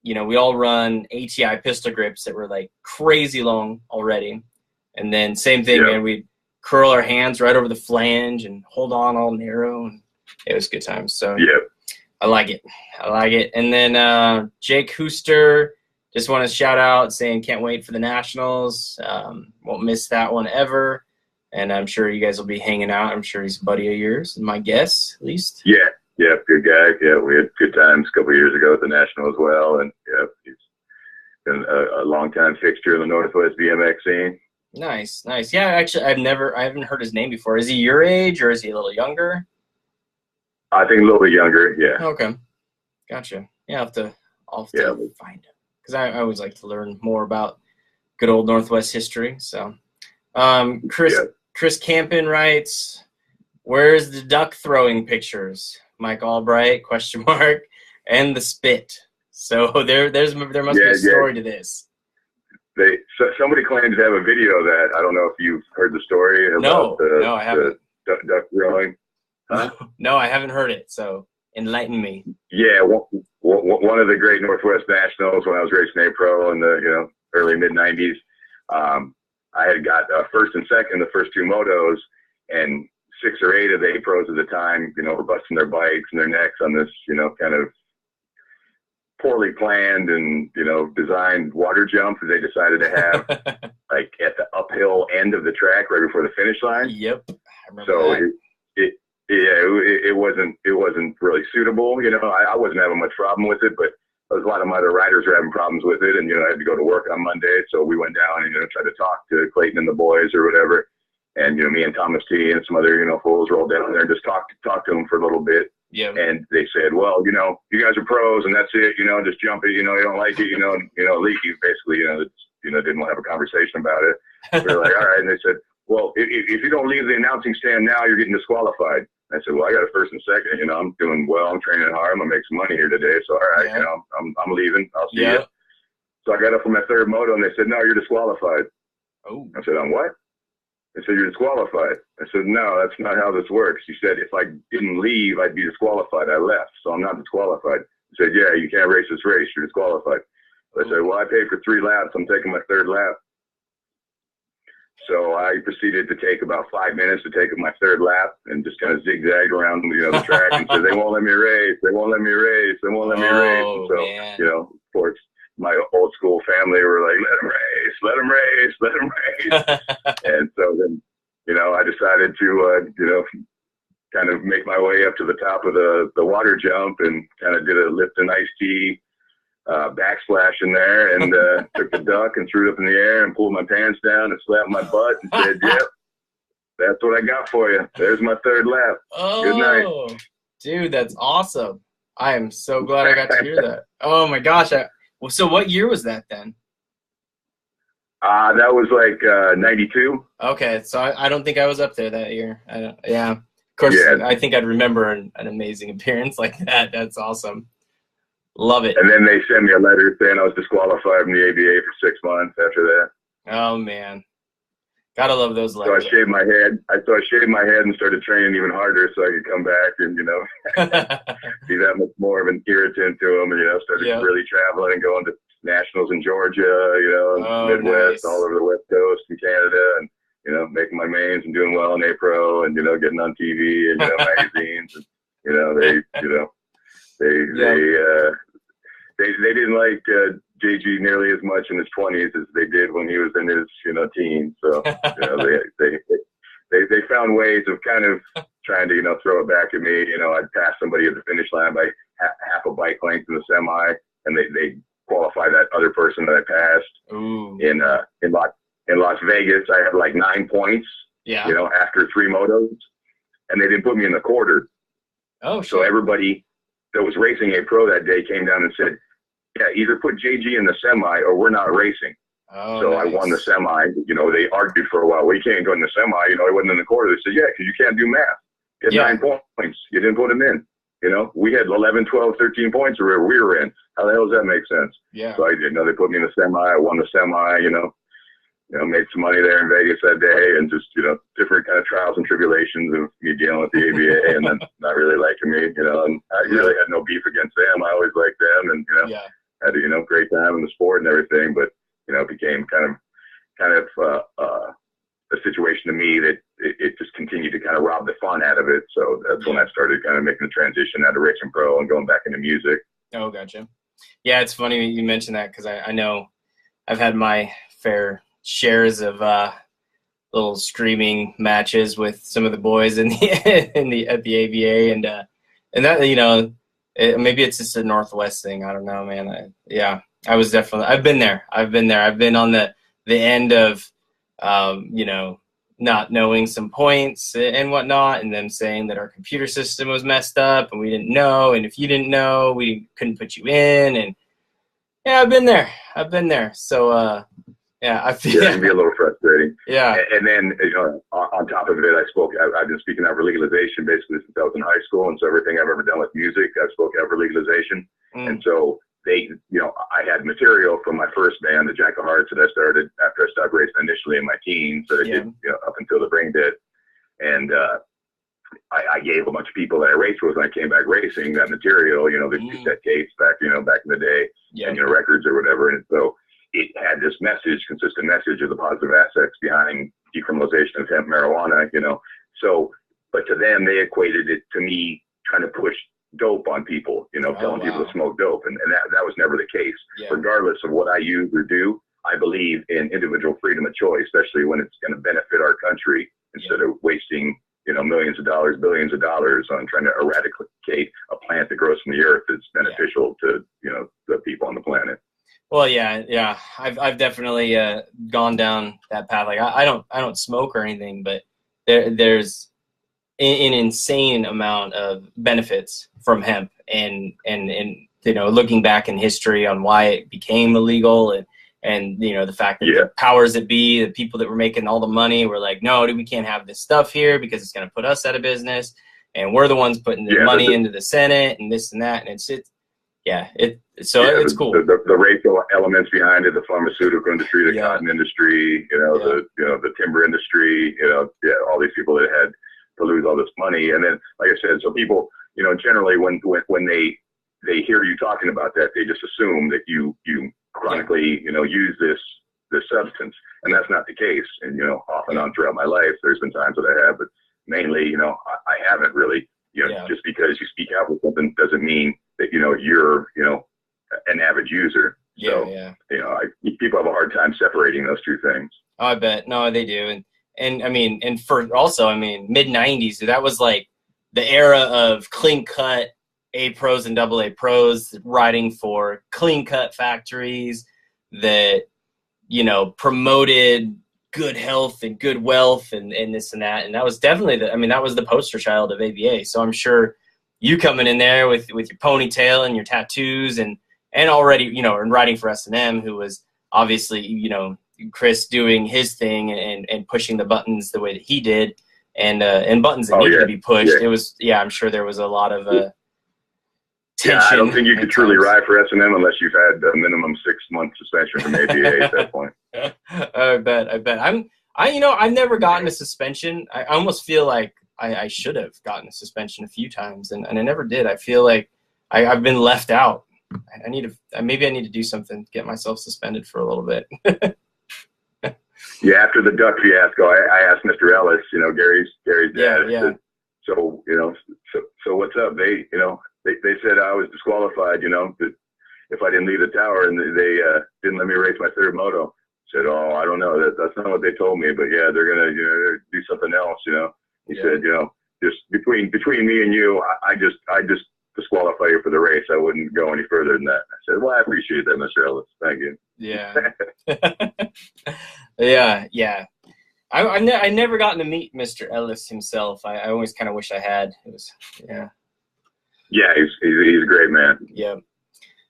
you know, we all run ATI pistol grips that were like crazy long already. And then same thing, man, we'd curl our hands right over the flange and hold on all narrow. And it was good times. So I like it. I like it. And then Jake Hooster, just want to shout out saying can't wait for the Nationals. Won't miss that one ever. And I'm sure you guys will be hanging out. I'm sure he's a buddy of yours, my guess, at least. Yeah, good guy. Yeah, we had good times a couple of years ago at the National as well. And yeah, he's been a long-time fixture in the Northwest BMX scene. Nice. Yeah, actually, I haven't heard his name before. Is he your age or is he a little younger? I think a little bit younger, yeah. Okay, gotcha. Yeah, I'll have to find him because I always like to learn more about good old Northwest history. So, Chris Campen writes, "Where's the duck throwing pictures? Mike Albright ? And the spit." So there must be a story to this. Somebody claims to have a video of that. I don't know if you've heard the story about no, I haven't. The duck throwing. Huh? No, I haven't heard it. So enlighten me. Yeah, one of the great Northwest Nationals when I was racing A Pro in the early mid '90s. I had got first and second the first two motos, and 6 or 8 of the A Pros at the time, were busting their bikes and their necks on this, kind of poorly planned and designed water jump that they decided to have like at the uphill end of the track right before the finish line. Yep, I remember that. It wasn't really suitable. I wasn't having much problem with it, but a lot of my other riders were having problems with it, and I had to go to work on Monday, so we went down and tried to talk to Clayton and the boys or whatever, and me and Thomas T and some other fools rolled down there and just talked to them for a little bit. Yeah. And they said, well, you guys are pros, and that's it. Just jump it. You don't like it. Leaky basically. Didn't want to have a conversation about it. We were like, all right. And they said, well, if you don't leave the announcing stand now, you're getting disqualified. I said, well, I got a first and second. I'm doing well. I'm training hard. I'm gonna make some money here today. So all right, I'm leaving. I'll see you. So I got up for my third moto, and they said, no, you're disqualified. Oh. I said, on what? They said, you're disqualified. I said, no, that's not how this works. He said, if I didn't leave, I'd be disqualified. I left, so I'm not disqualified. He said, yeah, you can't race this race. You're disqualified. I said, well, I paid for 3 laps. I'm taking my third lap. So I proceeded to take about 5 minutes to take my third lap and just kind of zigzagged around the track and said, they won't let me race. They won't let me race. They won't let me race. And so, man. Of course, my old school family were like, let him race, let him race, let him race. And so then, I decided to, kind of make my way up to the top of the water jump and kind of did a lift and iced tea backsplash in there and took the duck and threw it up in the air and pulled my pants down and slapped my butt and said, yep, that's what I got for you. There's my third lap. Oh, good night. Dude, that's awesome. I am so glad I got to hear that. Oh my gosh. So what year was that then? That was like 92. Okay, so I don't think I was up there that year. Of course, I think I'd remember an amazing appearance like that. That's awesome. Love it. And then they sent me a letter saying I was disqualified from the ABA for 6 months after that. Oh man, gotta love those letters. So I shaved my head. I shaved my head and started training even harder so I could come back and be that much more of an irritant to them. And started really traveling and going to nationals in Georgia, Midwest, all over the West Coast and Canada, and making my mains and doing well in A Pro and getting on TV and magazines. And they didn't like JG nearly as much in his 20s as they did when he was in his teens. So they found ways of kind of trying to throw it back at me. I'd pass somebody at the finish line by half a bike length in the semi, and they qualify that other person that I passed. Ooh. In Las Vegas. I had like 9 points. Yeah. After 3 motos, and they didn't put me in the quarter. Oh, so everybody that was racing A Pro that day came down and said, yeah, either put JG in the semi or we're not racing. Oh, so nice. I won the semi. They argued for a while. Well, you can't go in the semi. I wasn't in the quarter. They said, yeah, because you can't do math. You had 9 points. You didn't put them in. You know, we had 11, 12, 13 points or wherever we were in. How the hell does that make sense? Yeah. So they put me in the semi. I won the semi, made some money there in Vegas that day, and just, different kind of trials and tribulations of me dealing with the ABA and then not really liking me, and I really had no beef against them. I always liked them, and, had a, great time in the sport and everything, but, it became kind of a situation to me that it just continued to kind of rob the fun out of it. So that's when I started kind of making the transition out of racing pro and going back into music. Oh, gotcha. Yeah, it's funny you mentioned that, because I know I've had my fair shares of little screaming matches with some of the boys at the ABA, and that, maybe it's just a Northwest thing. I don't know, man. I've been there. I've been on the end of not knowing some points and whatnot, and them saying that our computer system was messed up and we didn't know, and if you didn't know, we couldn't put you in. And yeah, I've been there. So I feel it can be a little frustrating. Yeah. And then on top of it, I've been speaking out for legalization basically since I was in high school, and so everything I've ever done with music, I've spoken out for legalization. And so I had material from my first band, the Jack of Hearts, that I started after I stopped racing initially in my teens, that I did up until the Bring did. And I gave a bunch of people that I raced with when I came back racing that material, the cassette tapes back in the day, and records or whatever. And so it had this consistent message of the positive aspects behind decriminalization of hemp marijuana, So, but to them, they equated it to me trying to push dope on people, telling people to smoke dope. And that was never the case. Yeah. Regardless of what I use or do, I believe in individual freedom of choice, especially when it's going to benefit our country, instead of wasting, millions of dollars, billions of dollars on trying to eradicate a plant that grows from the earth that's beneficial to, the people on the planet. Well, yeah. I've definitely gone down that path. Like I don't smoke or anything, but there's an insane amount of benefits from hemp, and looking back in history on why it became illegal, and the fact that the powers that be, the people that were making all the money, were like, no, we can't have this stuff here because it's going to put us out of business, and we're the ones putting the money into the Senate and this and that, and it's cool. The racial elements behind it, the pharmaceutical industry, the cotton industry, the timber industry, all these people that had to lose all this money. And then, like I said, so people, generally when they hear you talking about that, they just assume that you chronically, use this substance, and that's not the case. And, off and on throughout my life, there's been times that I have, but mainly, I haven't really, just because you speak out with something doesn't mean that, you're, an avid user. So, people have a hard time separating those two things. Oh, I bet. No, they do. And I mean, mid 90s, that was like the era of clean cut A pros and AA pros riding for clean cut factories that, promoted good health and good wealth and this and that. And that was definitely that was the poster child of ABA. So I'm sure you coming in there with your ponytail and your tattoos and already, and riding for S&M, who was obviously, Chris doing his thing and pushing the buttons the way that he did, and buttons that needed to be pushed. It was, I'm sure there was a lot of tension. I don't think you could truly ride for S&M unless you've had a minimum 6-month suspension from ABA at that point. I bet. I've never gotten a suspension. I almost feel like I should have gotten a suspension a few times, and I never did. I feel like I've been left out. Maybe I need to do something to get myself suspended for a little bit. Yeah, after the duck fiasco, I asked Mr. Ellis, Gary's dad. Said, so what's up? They said I was disqualified, that if I didn't leave the tower, and they didn't let me race my third moto. Said, oh, I don't know. That's not what they told me, but yeah, they're gonna do something else. He said, just between me and you, I just disqualify you for the race. I wouldn't go any further than that. I said, well, I appreciate that, Mr. Ellis. Thank you. Yeah. Yeah. I never gotten to meet Mr. Ellis himself. I always kind of wish I had. It was, Yeah, he's a great man. Yeah.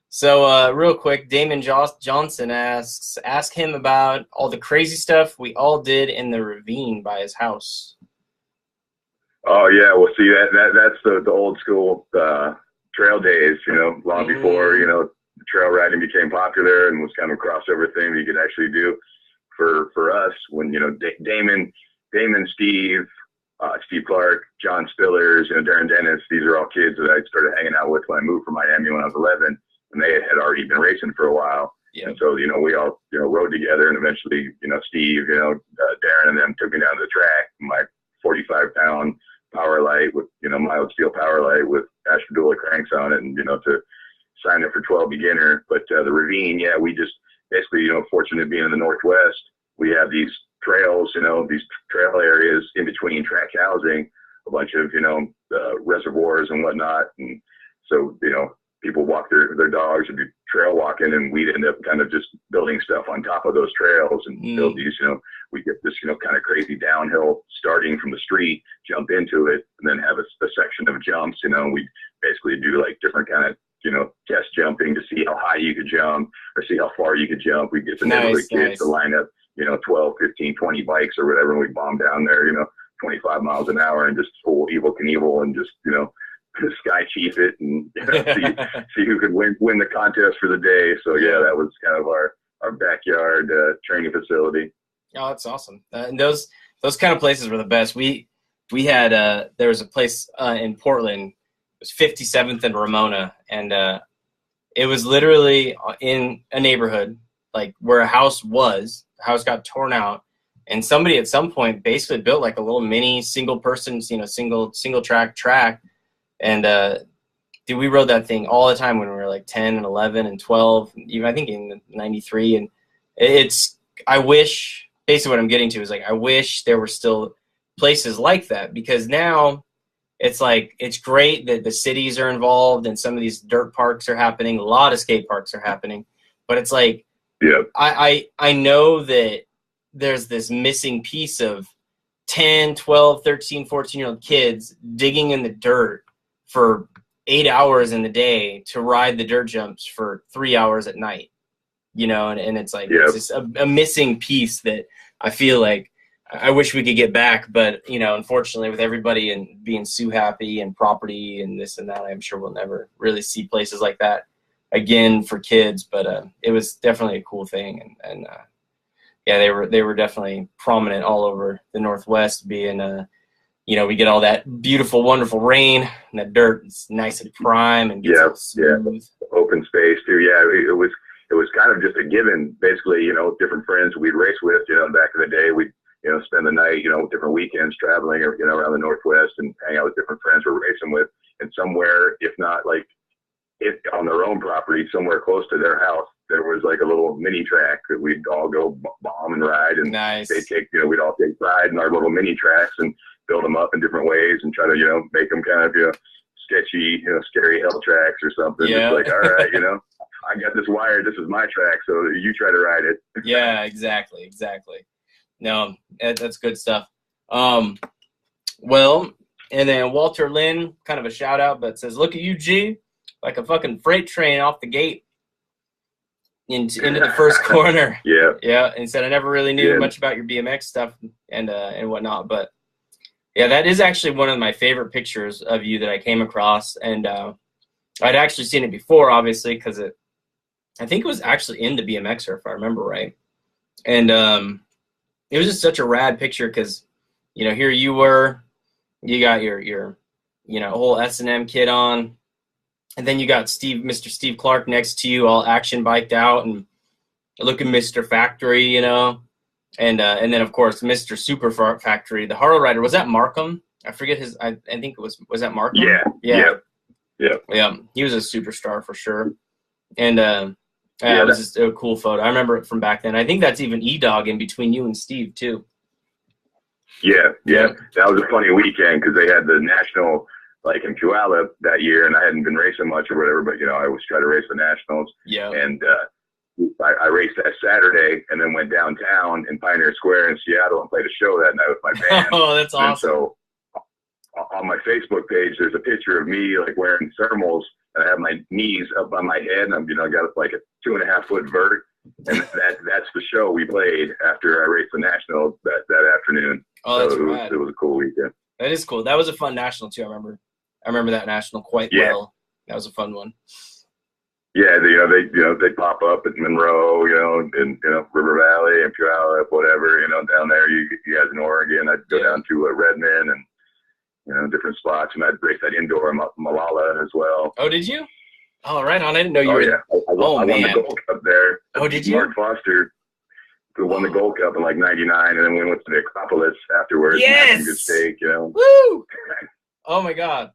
So real quick, Damon Johnson ask him about all the crazy stuff we all did in the ravine by his house. Oh yeah, well, see that's the old school trail days. You know, long before trail riding became popular and was kind of a crossover thing that you could actually do. For us, when Damon, Steve, Steve Clark, John Spillers, Darren Dennis, these are all kids that I started hanging out with when I moved from Miami when I was 11, and they had already been racing for a while. Yeah. And so, we all, rode together, and eventually, Steve, Darren and them took me down to the track, my 45-pound power light with, mild steel power light with Ashford cranks on it, and, to sign up for 12 beginner. But the ravine, yeah, we just basically, fortunate being in the Northwest, we have these trails, these trail areas in between track housing, a bunch of, reservoirs and whatnot. And so, people walk their dogs and do trail walking, and we'd end up kind of just building stuff on top of those trails and build these, we get this, kind of crazy downhill starting from the street, jump into it, and then have a section of jumps, we basically do like different kind of, test jumping to see how high you could jump or see how far you could jump. We get the neighborhood kids to line up, 12, 15, 20 bikes or whatever, and we bomb down there, 25 miles an hour and just full Evel Knievel and just, sky chief it and see who could win the contest for the day. So yeah, that was kind of our backyard training facility. Oh, that's awesome. And those kind of places were the best. We had there was a place in Portland. It was 57th and Ramona, and it was literally in a neighborhood like where a house was. The house got torn out, and somebody at some point basically built like a little mini single person, single track. And dude, we rode that thing all the time when we were like 10 and 11 and 12, even I think in 93. And I wish, basically what I'm getting to is like, I wish there were still places like that, because now it's like, it's great that the cities are involved and some of these dirt parks are happening. A lot of skate parks are happening, but it's like, yeah, I know that there's this missing piece of 10, 12, 13, 14-year-old kids digging in the dirt for 8 hours in the day to ride the dirt jumps for 3 hours at night, and it's like, it's just a missing piece that I feel like I wish we could get back. But, unfortunately with everybody and being so happy and property and this and that, I'm sure we'll never really see places like that again for kids. But it was definitely a cool thing. And yeah, they were definitely prominent all over the Northwest, being we get all that beautiful, wonderful rain, and that dirt is nice and prime and gets smooth. Open space too. Yeah, it was kind of just a given. Basically, different friends we'd race with. Back in the day, we'd spend the night, different weekends traveling, around the Northwest and hang out with different friends we're racing with. And somewhere, if not like on their own property, somewhere close to their house, there was like a little mini track that we'd all go bomb and ride. And nice. We'd all take pride in our little mini tracks and build them up in different ways and try to, make them kind of, sketchy, scary hell tracks or something. Yeah. It's like, all right, I got this wire. This is my track. So you try to ride it. Yeah, exactly. No, that's good stuff. Well, and then Walter Lynn, kind of a shout out, but says, look at you, G, like a fucking freight train off the gate into the first corner. Yeah. Yeah. And said, I never really knew much about your BMX stuff and whatnot, but yeah, that is actually one of my favorite pictures of you that I came across. And I'd actually seen it before, obviously, because I think it was actually in the BMXer, if I remember right. And it was just such a rad picture because, here you were, you got your whole S&M kit on, and then you got Mr. Steve Clark next to you, all action biked out and looking Mr. Factory, and then of course Mr. Super Factory, the Harlow Rider. Was that Markham? I forget his. I think it was that Markham? Yeah. He was a superstar for sure, and it was just a cool photo. I remember it from back then. I think that's even E-Dog in between you and Steve too. Yeah. That was a funny weekend because they had the national like in Puyallup that year, and I hadn't been racing much or whatever, but I always try to race the nationals. Yeah. And I raced that Saturday and then went downtown in Pioneer Square in Seattle and played a show that night with my band. Oh, that's awesome. And so on my Facebook page, there's a picture of me like wearing thermals, and I have my knees up on my head, and I'm got like a 2.5 foot vert, and that's the show we played after I raced the nationals that afternoon. Oh, that's rad. It was a cool weekend. That is cool. That was a fun national too. I remember that national quite well. That was a fun one. Yeah, they pop up at Monroe, in River Valley and Puyallup, whatever, down there. You guys in Oregon, I'd go down to Redmond and different spots, and I'd race that indoor in Malala as well. Oh, did you? Oh, right on. I didn't know you were. Yeah, I won the Gold Cup there. Oh, did you? Mark Foster who won the Gold Cup in like '99, and then we went to the Acropolis afterwards. Yes. Good steak, Woo! Oh my God.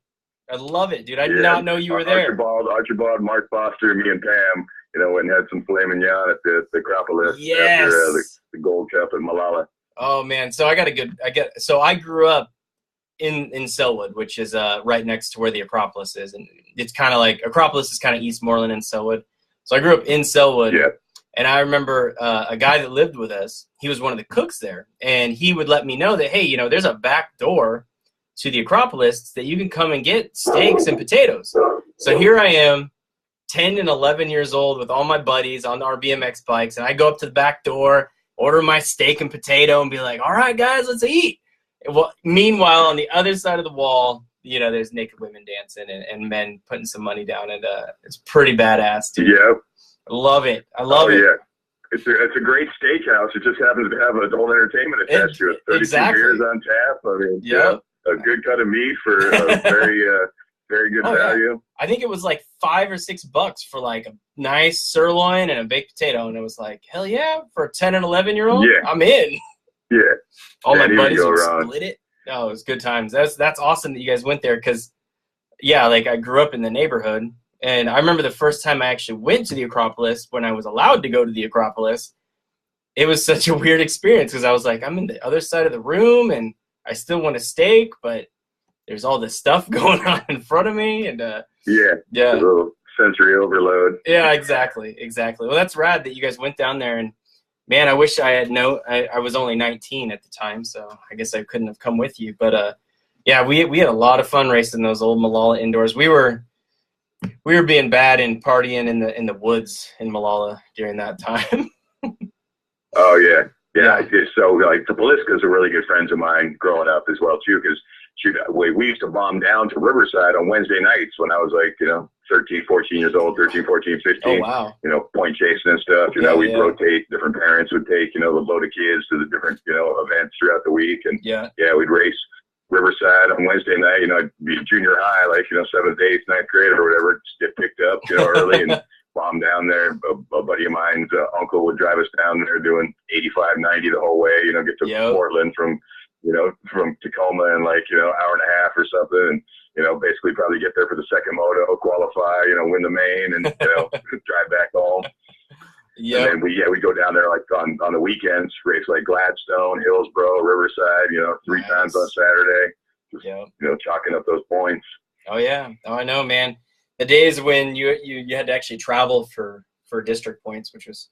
I love it, dude. I did not know you were there. Archibald, Mark Foster, me and Pam, went and had some filet mignon at the Acropolis yes. after the Gold Cup in Malala. Oh man, so I grew up in Selwood, which is right next to where the Acropolis is, and it's kind of like Acropolis is kind of Eastmoreland and Selwood. So I grew up in Selwood. Yeah. And I remember a guy that lived with us, he was one of the cooks there, and he would let me know that, hey, there's a back door to the Acropolis that you can come and get steaks and potatoes. So here I am, 10 and 11 years old with all my buddies on our BMX bikes, and I go up to the back door, order my steak and potato, and be like, all right, guys, let's eat. Well, meanwhile, on the other side of the wall, there's naked women dancing and men putting some money down, and it's pretty badass, dude. Yeah. I love it. I love it. Yeah. It's a great steakhouse. It just happens to have adult entertainment attached to it. 32 beers on tap. I mean, a good cut of meat for a very, very good value. Yeah. I think it was like $5 or $6 for like a nice sirloin and a baked potato, and it was like, hell yeah, for a 10 and 11-year-old, I'm in. Yeah. All my buddies would split it. No, it was good times. That's awesome that you guys went there because, like I grew up in the neighborhood. And I remember the first time I actually went to the Acropolis, when I was allowed to go to the Acropolis, it was such a weird experience because I was like, I'm in the other side of the room and I still want a steak, but there's all this stuff going on in front of me. And a little sensory overload. Yeah, exactly. Well, that's rad that you guys went down there. And man, I wish I had I was only 19 at the time, so I guess I couldn't have come with you. But we had a lot of fun racing those old Malala indoors. We were being bad and partying in the woods in Malala during that time. Oh yeah. So like the Poliskas are really good friends of mine growing up as well too, because we used to bomb down to Riverside on Wednesday nights when I was like 13, 14 years old, 13, 14, 15. Oh wow. Point chasing and stuff. We'd rotate. Different parents would take the load of kids to the different events throughout the week, and we'd race Riverside on Wednesday night. I'd be junior high, like 7th, 8th, 9th grade or whatever. Just get picked up, early and bomb down there. A buddy of mine's uncle would drive us down there doing 85, 90 the whole way. Get to Portland from Tacoma in like hour and a half or something, and basically probably get there for the second moto, qualify, win the main, and drive back home. And then we go down there like on the weekends, race like Gladstone, Hillsborough, Riverside, 3 times on Saturday. Just, chalking up those points. Oh yeah. Oh, I know, man. The days when you had to actually travel for district points, which was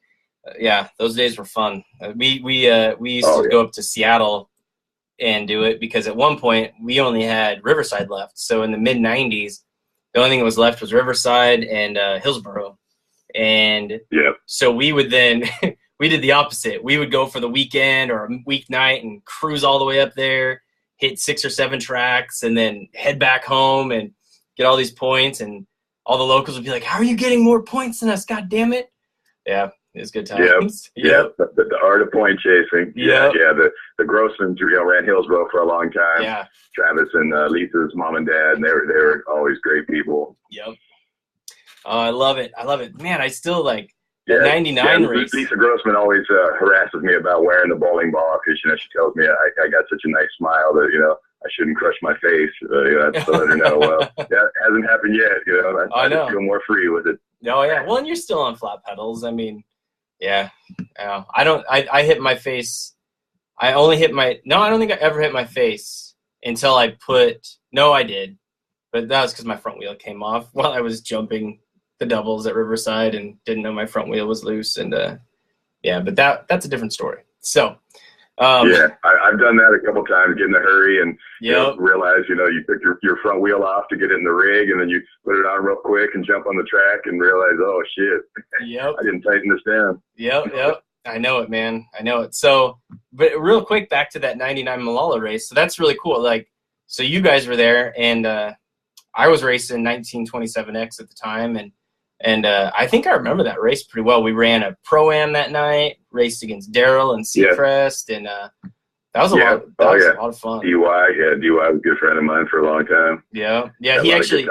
those days were fun. We used to go up to Seattle and do it because at one point we only had Riverside left. So in the mid 90s, the only thing that was left was Riverside and Hillsborough. And so we would then we did the opposite. We would go for the weekend or a weeknight and cruise all the way up there, hit 6 or 7 tracks, and then head back home and get all these points. And all the locals would be like, how are you getting more points than us? God damn it. Yeah, it was good times. The art of point chasing. The Grossmans ran Hillsborough for a long time. Yeah. Travis and Lisa's mom and dad, and they were always great people. Yep. Oh, I love it. Man, I still like the 99 race. Lisa Grossman always harasses me about wearing the bowling ball because, she tells me I got such a nice smile that, I shouldn't crush my face. I have to let her know, that hasn't happened yet. I just feel more free with it. Oh, yeah. Well, and you're still on flat pedals. I mean, I hit my face. I don't think I ever hit my face until I I did. But that was because my front wheel came off while I was jumping the doubles at Riverside and didn't know my front wheel was loose. And but that's a different story. So I've done that a couple times, get in a hurry and realize you pick your front wheel off to get it in the rig, and then you put it on real quick and jump on the track and realize, oh shit, I didn't tighten this down. Yep. I know it, man. I know it. So, but real quick, back to that 99 Malala race. So that's really cool. Like, so you guys were there, and I was racing 1927X at the time, and I think I remember that race pretty well. We ran a Pro-Am that night, raced against Daryl and Seacrest, and that was a lot. That was a lot of fun. DY was a good friend of mine for a long time. Yeah. He actually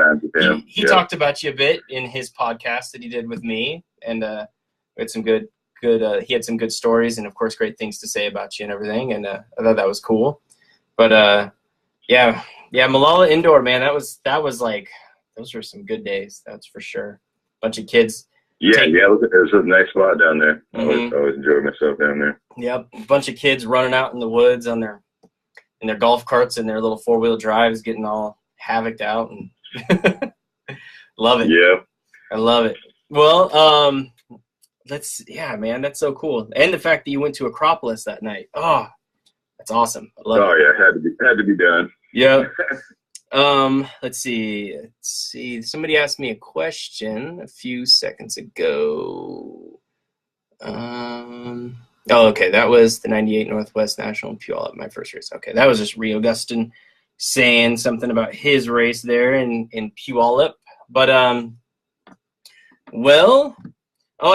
he talked about you a bit in his podcast that he did with me, and we had some good. He had some good stories, and of course, great things to say about you and everything. And I thought that was cool. But yeah, Malala Indoor, man, that was like, those were some good days. That's for sure. Bunch of kids. Yeah, it was a nice spot down there. I always enjoyed myself down there. Yep, a bunch of kids running out in the woods in their golf carts and their little 4-wheel drives, getting all havocked out, and love it. Yeah, I love it. Well, man, that's so cool. And the fact that you went to Acropolis that night. Oh, that's awesome. I love it. Oh yeah, had to be done. Yeah. Let's see. Somebody asked me a question a few seconds ago. Okay, that was the 98 Northwest National in Puyallup, my first race. Okay, that was just Rio Gustin saying something about his race there in Puyallup. But I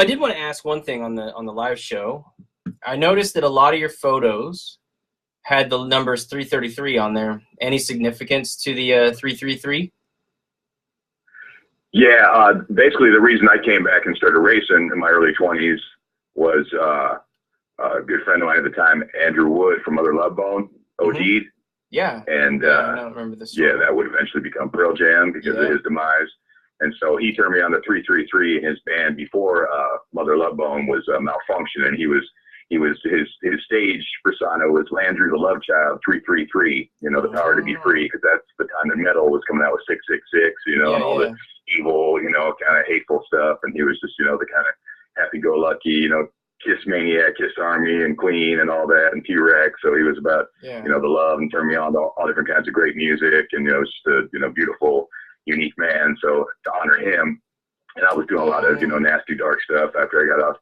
did want to ask one thing on the live show. I noticed that a lot of your photos had the numbers 333 on there. Any significance to the 333? Yeah, basically the reason I came back and started racing in my early 20s was a good friend of mine at the time, Andrew Wood from Mother Love Bone, OD'd. Yeah. And I don't remember this. Yeah, that would eventually become Pearl Jam because of his demise. And so he turned me on to 333 in his band before Mother Love Bone was malfunctioning. His stage persona was Landry the Love Child 333, the power to be free, because that's the time that metal was coming out with 666, and all the evil, kind of hateful stuff. And he was just, the kind of happy-go-lucky, Kiss Maniac, Kiss Army, and Queen, and all that, and T-Rex. So he was about, the love, and turned me on to all different kinds of great music, and just a, beautiful, unique man. So to honor him, and I was doing a lot of, nasty, dark stuff after I got off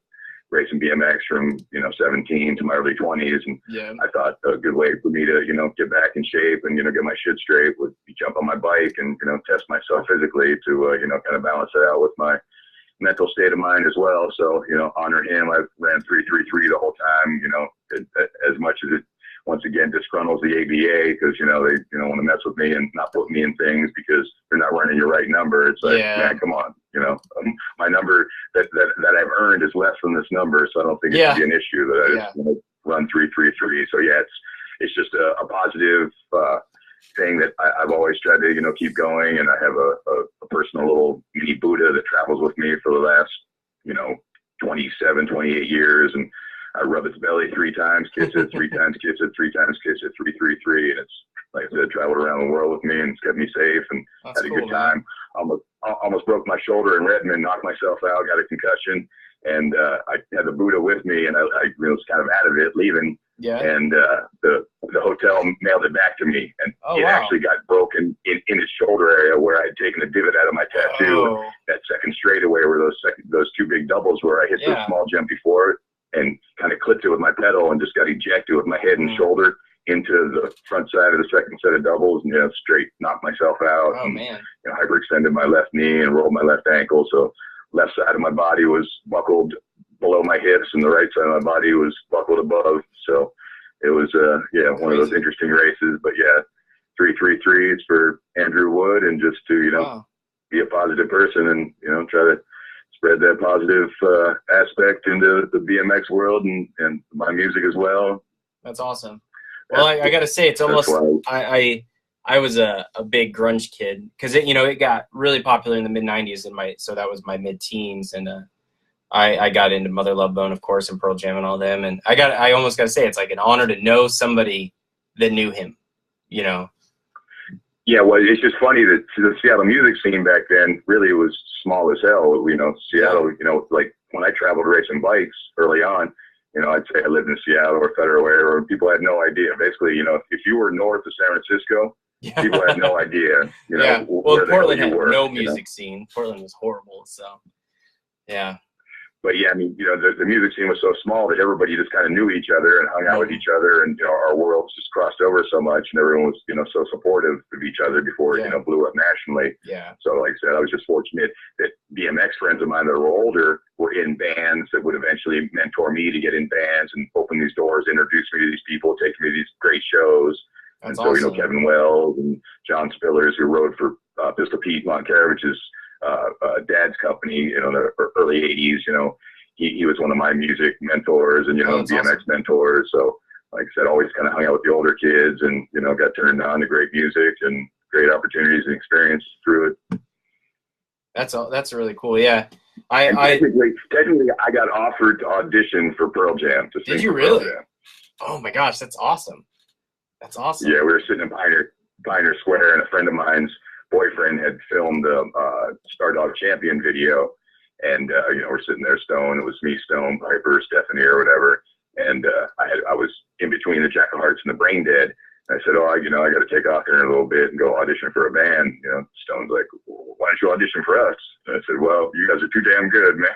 racing BMX from 17 to my early 20s, and I thought a good way for me to get back in shape and get my shit straight would be jump on my bike and test myself physically to kind of balance it out with my mental state of mind as well. So honor him. I ran 333 the whole time. As much as it once again disgruntles the ABA because they want to mess with me and not put me in things because they're not running your right number. It's like, man, come on, my number that I've earned is less than this number, so I don't think it should be an issue that I just run 333. So it's just a positive thing that I've always tried to keep going, and I have a personal little mini Buddha that travels with me for the last 27, 28 years, and I rub its belly 3 times, kiss it 3 times, kiss it 3 times, kiss it 333, and it's like I said, traveled around the world with me and it's kept me safe and had a good time. Almost broke my shoulder in Redmond, knocked myself out, got a concussion, and I had the Buddha with me, and I was kind of out of it, leaving. Yeah. And the hotel mailed it back to me, and it actually got broken in his shoulder area where I had taken a divot out of my tattoo. That second straightaway where those 2 big doubles where I hit the small jump before and kind of clipped it with my pedal and just got ejected with my head and shoulder into the front side of the second set of doubles, and straight knocked myself out. Oh, man. Hyperextended my left knee and rolled my left ankle, so left side of my body was buckled below my hips and the right side of my body was buckled above. So it was one of those interesting races. But 333 is for Andrew Wood, and just to be a positive person and try to spread that positive aspect into the BMX world and my music as well. That's awesome. Well, I got to say, it's almost I was a big grunge kid because it got really popular in the mid '90s so that was my mid-teens, and I got into Mother Love Bone, of course, and Pearl Jam and all them, and I almost got to say it's like an honor to know somebody that knew him, Yeah, well, it's just funny that the Seattle music scene back then really was small as hell. Seattle, like when I traveled racing bikes early on, I'd say I lived in Seattle or Federal Air, or people had no idea. Basically, if you were north of San Francisco, people had no idea. Well, Portland had no music scene. Portland was horrible. So, yeah. but yeah, I mean, you know, the music scene was so small that everybody just kind of knew each other and hung out with each other, and you know, our worlds just crossed over so much, and everyone was, you know, so supportive of each other before it, you know, blew up nationally. Yeah. So, like I said, I was just fortunate that BMX friends of mine that were older were in bands that would eventually mentor me to get in bands and open these doors, introduce me to these people, take me to these great shows. That's and so, awesome. you know, Kevin Wells and John Spillers, who rode for Pistol Pete Montcaravich's dad's company, you know, in the early 80s, you know, he was one of my music mentors and, you know, BMX awesome. mentors. So, like I said, always kind of hung out with the older kids and, you know, got turned on to great music and great opportunities and experience through it. That's really cool. Yeah. Technically, I got offered to audition for Pearl Jam. Did you really? Oh my gosh, that's awesome. That's awesome. Yeah, we were sitting in Pioneer Square, and a friend of mine's boyfriend had filmed a Star Dog Champion video, and you know, we're sitting there, Stone. It was me, Stone, Piper, Stephanie, or whatever, and I was in between the Jack of Hearts and the Brain Dead. I said, oh, you know, I got to take off here in a little bit and go audition for a band. You know, Stone's like, well, why don't you audition for us? And I said, well, you guys are too damn good, man.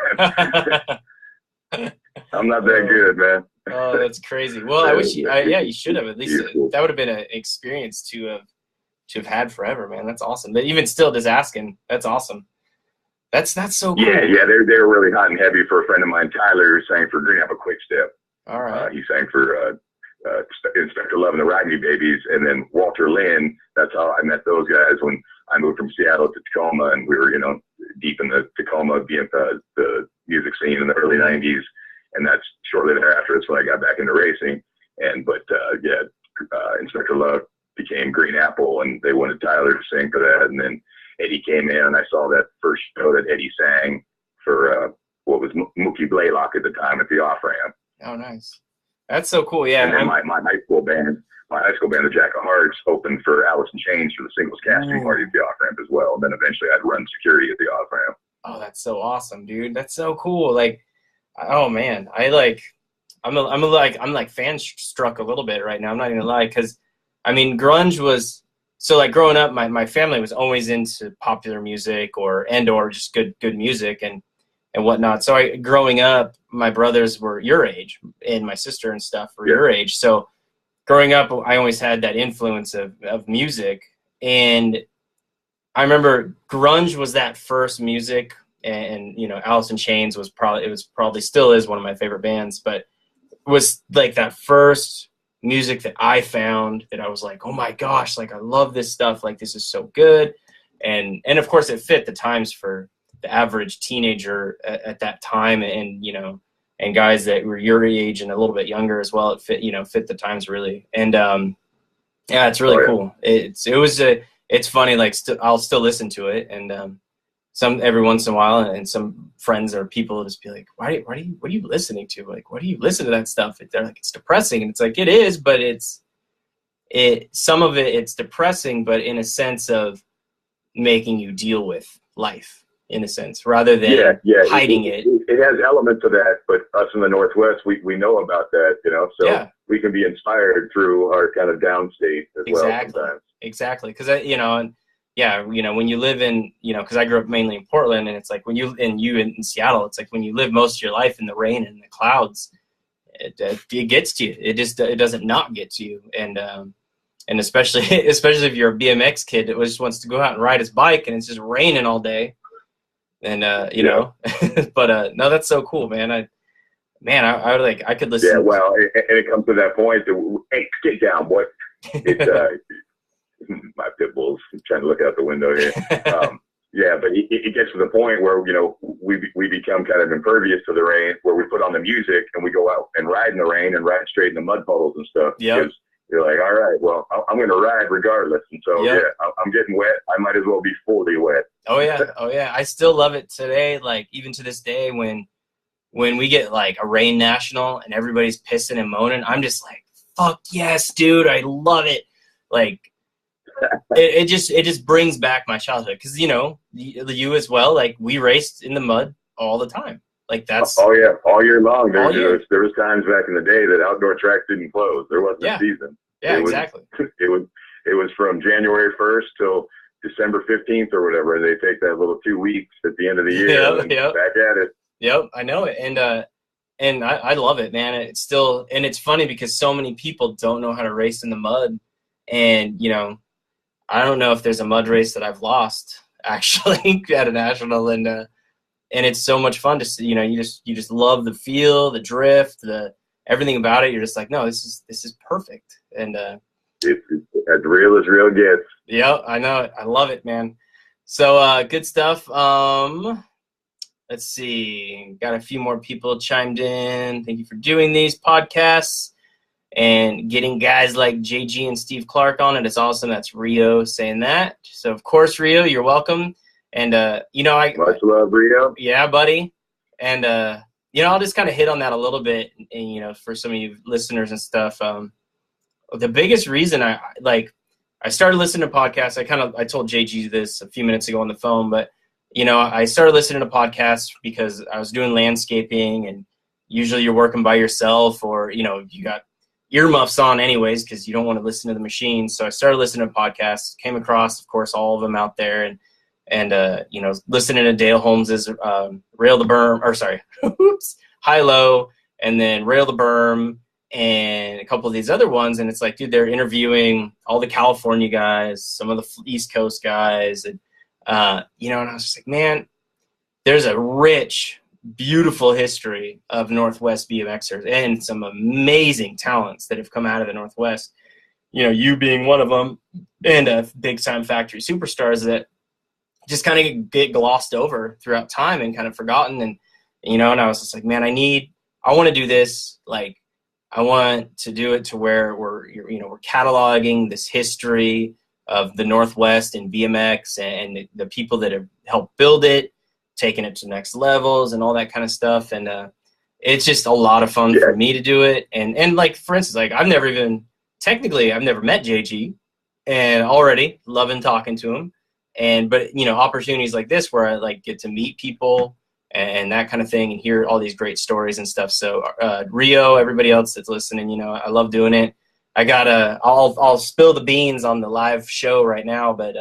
I'm not that good, man. Oh, that's crazy. Well, I wish you should have at least. That would have been an experience to have had forever, man. That's awesome. But even still, just asking, that's awesome. That's so cool. Yeah, they were really hot and heavy for a friend of mine, Tyler, who sang for Green Apple Quick Step. All right. He sang for Inspector Love and the Ragney Babies, and then Walter Lynn. That's how I met those guys when I moved from Seattle to Tacoma, and we were, you know, deep in the Tacoma the music scene in the early '90s, and that's shortly thereafter. That's when I got back into racing. Inspector Love became Green Apple, and they wanted Tyler to sing for that, and then Eddie came in, and I saw that first show that Eddie sang for what was Mookie Blaylock at the time at the Off Ramp. Oh, nice. That's so cool. Yeah. And then my high school band, the Jack of Hearts, opened for Alice in Chains for the singles casting party at the Off Ramp as well. And then eventually I'd run security at the Off Ramp. Oh, that's so awesome, dude. That's so cool. Like, oh man, I'm like fan struck a little bit right now. I'm not even gonna lie, because I mean, grunge was so, like, growing up, my family was always into popular music or just good music and whatnot. So growing up, my brothers were your age, and my sister and stuff were your age. So growing up, I always had that influence of music. And I remember grunge was that first music, and you know, Alice in Chains was probably still is one of my favorite bands, but it was like that first music that I found that I was like, oh my gosh, like I love this stuff, like this is so good. And of course it fit the times for the average teenager at that time, and you know, and guys that were your age and a little bit younger as well. It fit the times really. And yeah, it's really cool. It's funny, like I'll still listen to it, and every once in a while, and some friends or people will just be like, what are you listening to? Like, why do you listen to that stuff? They're like, it's depressing. And it's like, it is, but some of it's depressing, but in a sense of making you deal with life, in a sense, rather than hiding it. It has elements of that, but us in the Northwest, we know about that, you know, so we can be inspired through our kind of downstate as well sometimes. Exactly. Because, you know, when you live in, you know, because I grew up mainly in Portland, and it's like when you in Seattle, it's like when you live most of your life in the rain and the clouds, it gets to you. It doesn't not get to you. And especially if you're a BMX kid that just wants to go out and ride his bike and it's just raining all day. And you know, but no, that's so cool, man. I could listen. Yeah, well, and it comes to that point that, hey, get down, boy. It's my pit bull's trying to look out the window here. Yeah, but it gets to the point where, you know, we become kind of impervious to the rain, where we put on the music and we go out and ride in the rain and ride straight in the mud puddles and stuff. Yeah. Because you're like, all right, well, I'm going to ride regardless. And so, I'm getting wet. I might as well be fully wet. Oh, yeah. I still love it today. Like, even to this day, when we get like a rain national and everybody's pissing and moaning, I'm just like, fuck yes, dude. I love it. Like, it just brings back my childhood. Because, you know, you as well, like, we raced in the mud all the time. Like, that's all year long. There was times back in the day that outdoor tracks didn't close. There wasn't a season. Yeah, exactly. It was from January 1st till December 15th or whatever. They take that little 2 weeks at the end of the year. Back at it. Yep, I know it, and I love it, man. It's still, and it's funny because so many people don't know how to race in the mud, and I don't know if there's a mud race that I've lost actually at a national, and it's so much fun to see. You just love the feel, the drift, the everything about it. You're just like, no, this is perfect, and it's as real as real gets. yeah, I know it. I love it, man. So good stuff. Let's see. Got a few more people chimed in. Thank you for doing these podcasts and getting guys like JG and Steve Clark on it. It's awesome. That's Rio saying that. So of course, Rio, you're welcome. And Much love, Rio. Yeah, buddy. And I'll just kind of hit on that a little bit. And for some of you listeners and stuff, the biggest reason I started listening to podcasts. I told JG this a few minutes ago on the phone, but I started listening to podcasts because I was doing landscaping, and usually you're working by yourself, or you got earmuffs on anyways because you don't want to listen to the machine. So I started listening to podcasts, came across, of course, all of them out there, and listening to Dale Holmes's Rail the Berm, or sorry, High Low, and then Rail the Berm, and a couple of these other ones. And it's like, dude, they're interviewing all the California guys, some of the East Coast guys, and and I was just like, man, there's a rich, beautiful history of Northwest BMXers and some amazing talents that have come out of the Northwest. You being one of them, and big time factory superstars that just kind of get glossed over throughout time and kind of forgotten. And I was just like, man, I want to do this. Like, I want to do it to where we're cataloging this history of the Northwest and BMX and the people that have helped build it, taking it to next levels and all that kind of stuff. And it's just a lot of fun for me to do it. And like, for instance, like I've never met JG, and already loving talking to him. But opportunities like this where I like get to meet people and that kind of thing and hear all these great stories and stuff. So Rio, everybody else that's listening, I love doing it. I'll spill the beans on the live show right now, but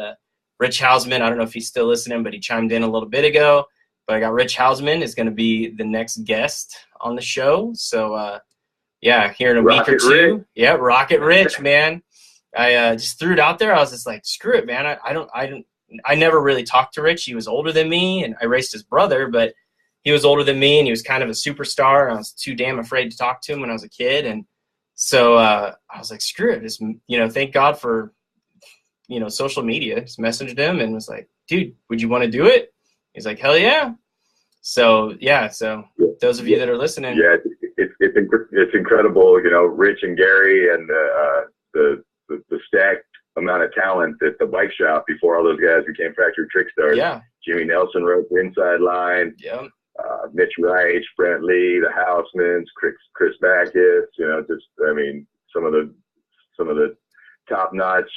Rich Hausman, I don't know if he's still listening, but he chimed in a little bit ago. But I got Rich Hausman is going to be the next guest on the show. So here in a week or two. Rich. Yeah, Rocket Rich, man. I just threw it out there. I was just like, screw it, man. I never really talked to Rich. He was older than me, and I raced his brother, but he was older than me, and he was kind of a superstar. And I was too damn afraid to talk to him when I was a kid, and so I was like, screw it. Just, thank God for, social media. Just messaged him and was like, dude, would you want to do it? He's like, hell yeah. So, those of you that are listening. Yeah, it's incredible, Rich and Gary and the stacked amount of talent at the bike shop before all those guys became factory trick stars. Yeah. Jimmy Nelson wrote the inside line. Yeah. Mitch Reich, Brent Lee, the Housemans, Chris Backus, some of the top-notch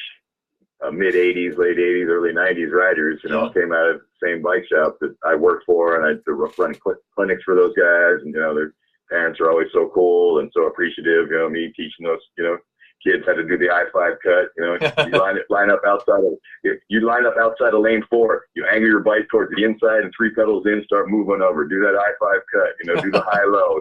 mid '80s, late '80s, early '90s riders, came out of the same bike shop that I worked for, and I run clinics for those guys, and their parents are always so cool and so appreciative. Me teaching those kids how to do the I-5 cut. You line up outside of lane 4. You angle your bike towards the inside and 3 pedals in, start moving over. Do that I-5 cut. Do the high-low.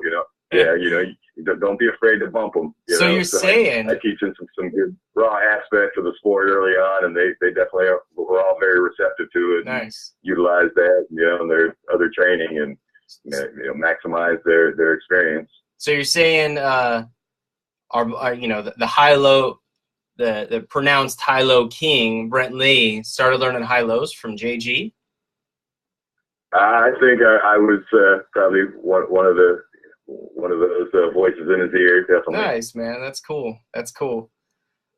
Don't be afraid to bump them. So you're saying I teach them some good raw aspects of the sport early on, and they definitely were all very receptive to it. Nice. Utilize that, in their other training and maximize their experience. So you're saying the high-low, the pronounced high-low king, Brent Lee, started learning high-lows from JG? I think I was probably one of those voices in his ear, definitely. Nice, man. That's cool.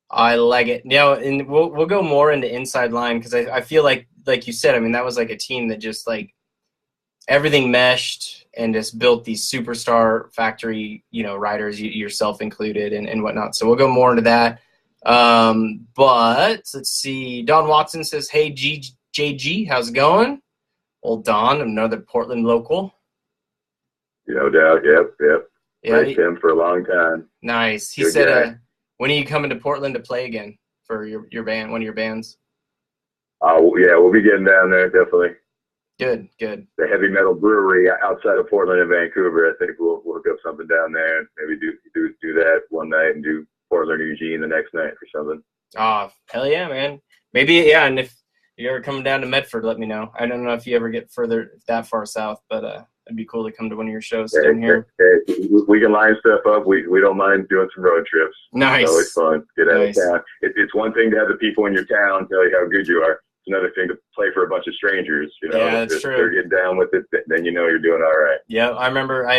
I like it. Now, and we'll go more into inside line because I feel like you said, that was like a team that just like everything meshed and just built these superstar factory, riders, yourself included, and whatnot. So we'll go more into that. But let's see. Don Watson says, "Hey, JG, how's it going?" Old Don, another Portland local. No doubt. Yep. Yeah, raced him for a long time. Nice. He said, when are you coming to Portland to play again for your band, one of your bands? Oh, yeah, we'll be getting down there, definitely. Good, good. The heavy metal brewery outside of Portland and Vancouver. I think we'll hook up something down there and maybe do that one night and do Portland or Eugene the next night or something. Oh, hell yeah, man. Maybe, yeah, and if you're ever coming down to Medford, let me know. I don't know if you ever get further that far south, but it'd be cool to come to one of your shows down here. Hey, we can line stuff up. We don't mind doing some road trips. Nice. It's always fun. Get out Nice. of town. It's one thing to have the people in your town tell you how good you are. It's another thing to play for a bunch of strangers. You know, Yeah, that's if true. they're getting down with it, then you know you're doing all right. Yeah, I remember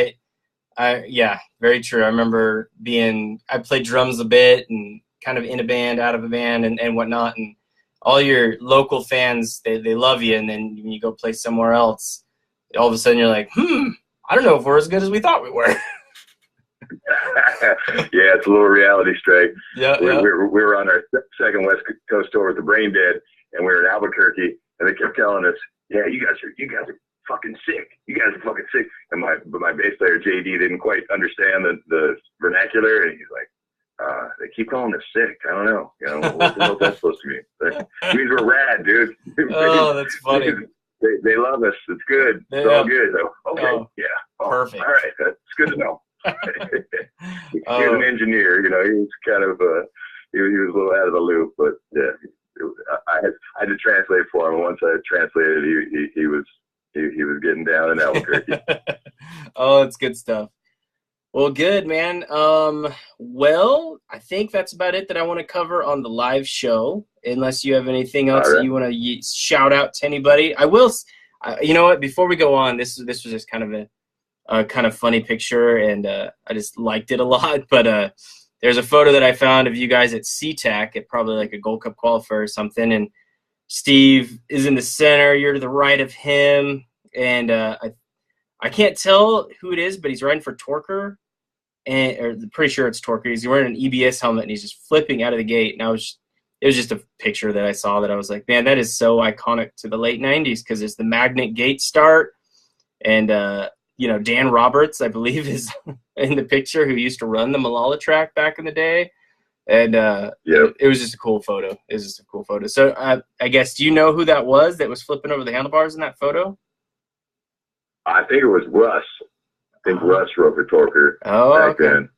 yeah, very true. I remember I played drums a bit and kind of in a band, out of a band and whatnot. And all your local fans, they love you. And then when you go play somewhere else, all of a sudden you're like, I don't know if we're as good as we thought we were. Yeah, it's a little reality strike. Yeah, we were on our second West Coast tour with the Brain Dead, and we were in Albuquerque, and they kept telling us, "Yeah, you guys are fucking sick. You guys are fucking sick." And my bass player JD didn't quite understand the vernacular, and he's like, "They keep calling us sick. I don't know. You know what the hell that's supposed to mean? It means we're rad, dude." Oh, that's funny. They love us. It's good. It's all good. So, okay, yeah, perfect. All right, that's good to know. He was an engineer, you know. He was kind of he was a little out of the loop, but yeah, I had to translate for him. And once I translated, he was getting down in Albuquerque. Oh, it's good stuff. Well, good, man. Well, I think that's about it that I want to cover on the live show. Unless you have anything else that you want to shout out to anybody, I will. You know what? Before we go on, this was just kind of a kind of funny picture, and I just liked it a lot. But there's a photo that I found of you guys at SeaTac at probably like a Gold Cup qualifier or something, and Steve is in the center. You're to the right of him, and I can't tell who it is, but he's riding for Torker, or pretty sure it's Torker. He's wearing an EBS helmet, and he's just flipping out of the gate. And it was just a picture that I saw that I was like, man, that is so iconic to the late 90s, because it's the magnet gate start. And, you know, Dan Roberts, I believe, is in the picture, who used to run the Malala track back in the day. And it was just a cool photo. It was just a cool photo. So I guess, do you know who that was flipping over the handlebars in that photo? I think it was Russ. I think Russ rode for Torker back then.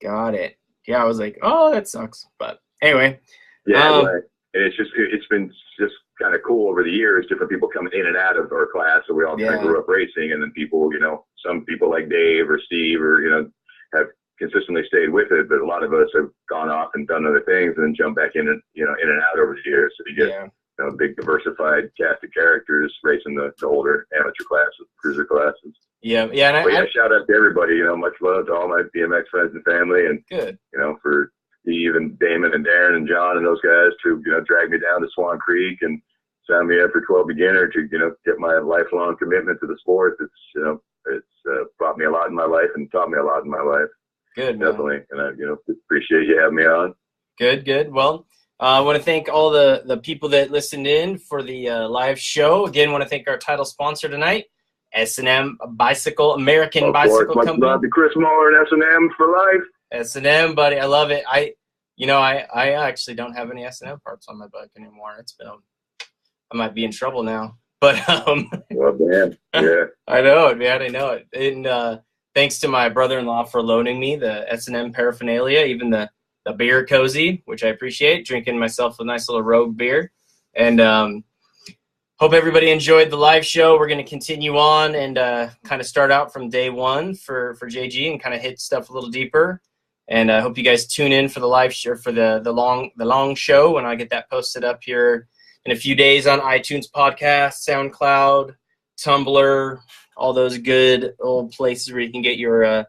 Got it. Yeah, I was like, oh, that sucks. But anyway. Yeah, and it's been just kind of cool over the years, different people coming in and out of our class. So we all kind of grew up racing, and then people, you know, some people like Dave or Steve or, you know, have consistently stayed with it, but a lot of us have gone off and done other things and then jumped back in and, you know, in and out over the years. So you get you know, a big diversified cast of characters racing the older amateur classes, cruiser classes. Yeah. And shout out to everybody, you know, much love to all my BMX friends and family, and good, you know, for Steve and Damon and Darren and John and those guys to, you know, drag me down to Swan Creek and sign me up for 12 Beginner to, you know, get my lifelong commitment to the sport. It's, you know, it's brought me a lot in my life and taught me a lot in my life. Good, man. Definitely. And I, you know, appreciate you having me on. Good. Well, I want to thank all the people that listened in for the live show. Again, want to thank our title sponsor tonight, S&M Bicycle, American Bicycle Company. Much love to Chris Muller and S&M for life. S&M, buddy, I love it. I actually don't have any S&M parts on my bike anymore. It's been, I might be in trouble now. But well, man, yeah, I know it, man. I know it. And thanks to my brother-in-law for loaning me the S&M paraphernalia, even the beer cozy, which I appreciate. Drinking myself a nice little Rogue beer, and hope everybody enjoyed the live show. We're going to continue on and kind of start out from day one for JG and kind of hit stuff a little deeper. And I hope you guys tune in for the live show, for the long show, when I get that posted up here in a few days on iTunes podcast, SoundCloud, Tumblr, all those good old places where you can get your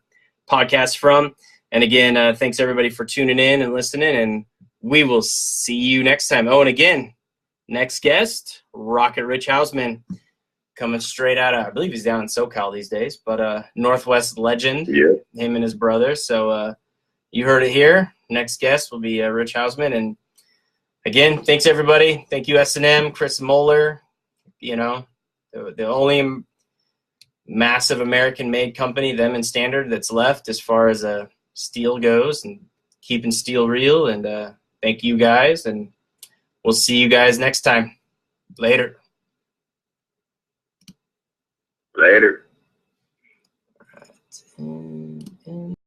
podcasts from. And again, thanks everybody for tuning in and listening, and we will see you next time. Oh, and again, next guest, Rocket Rich Hausman, coming straight out of, I believe he's down in SoCal these days, but Northwest legend, him and his brother. So you heard it here. Next guest will be Rich Hausman. And again, thanks everybody. Thank you, S&M, Chris Moeller. You know, the only massive American-made company, them and Standard, that's left as far as steel goes, and keeping steel real. And thank you guys, and we'll see you guys next time. Later. Later. Right.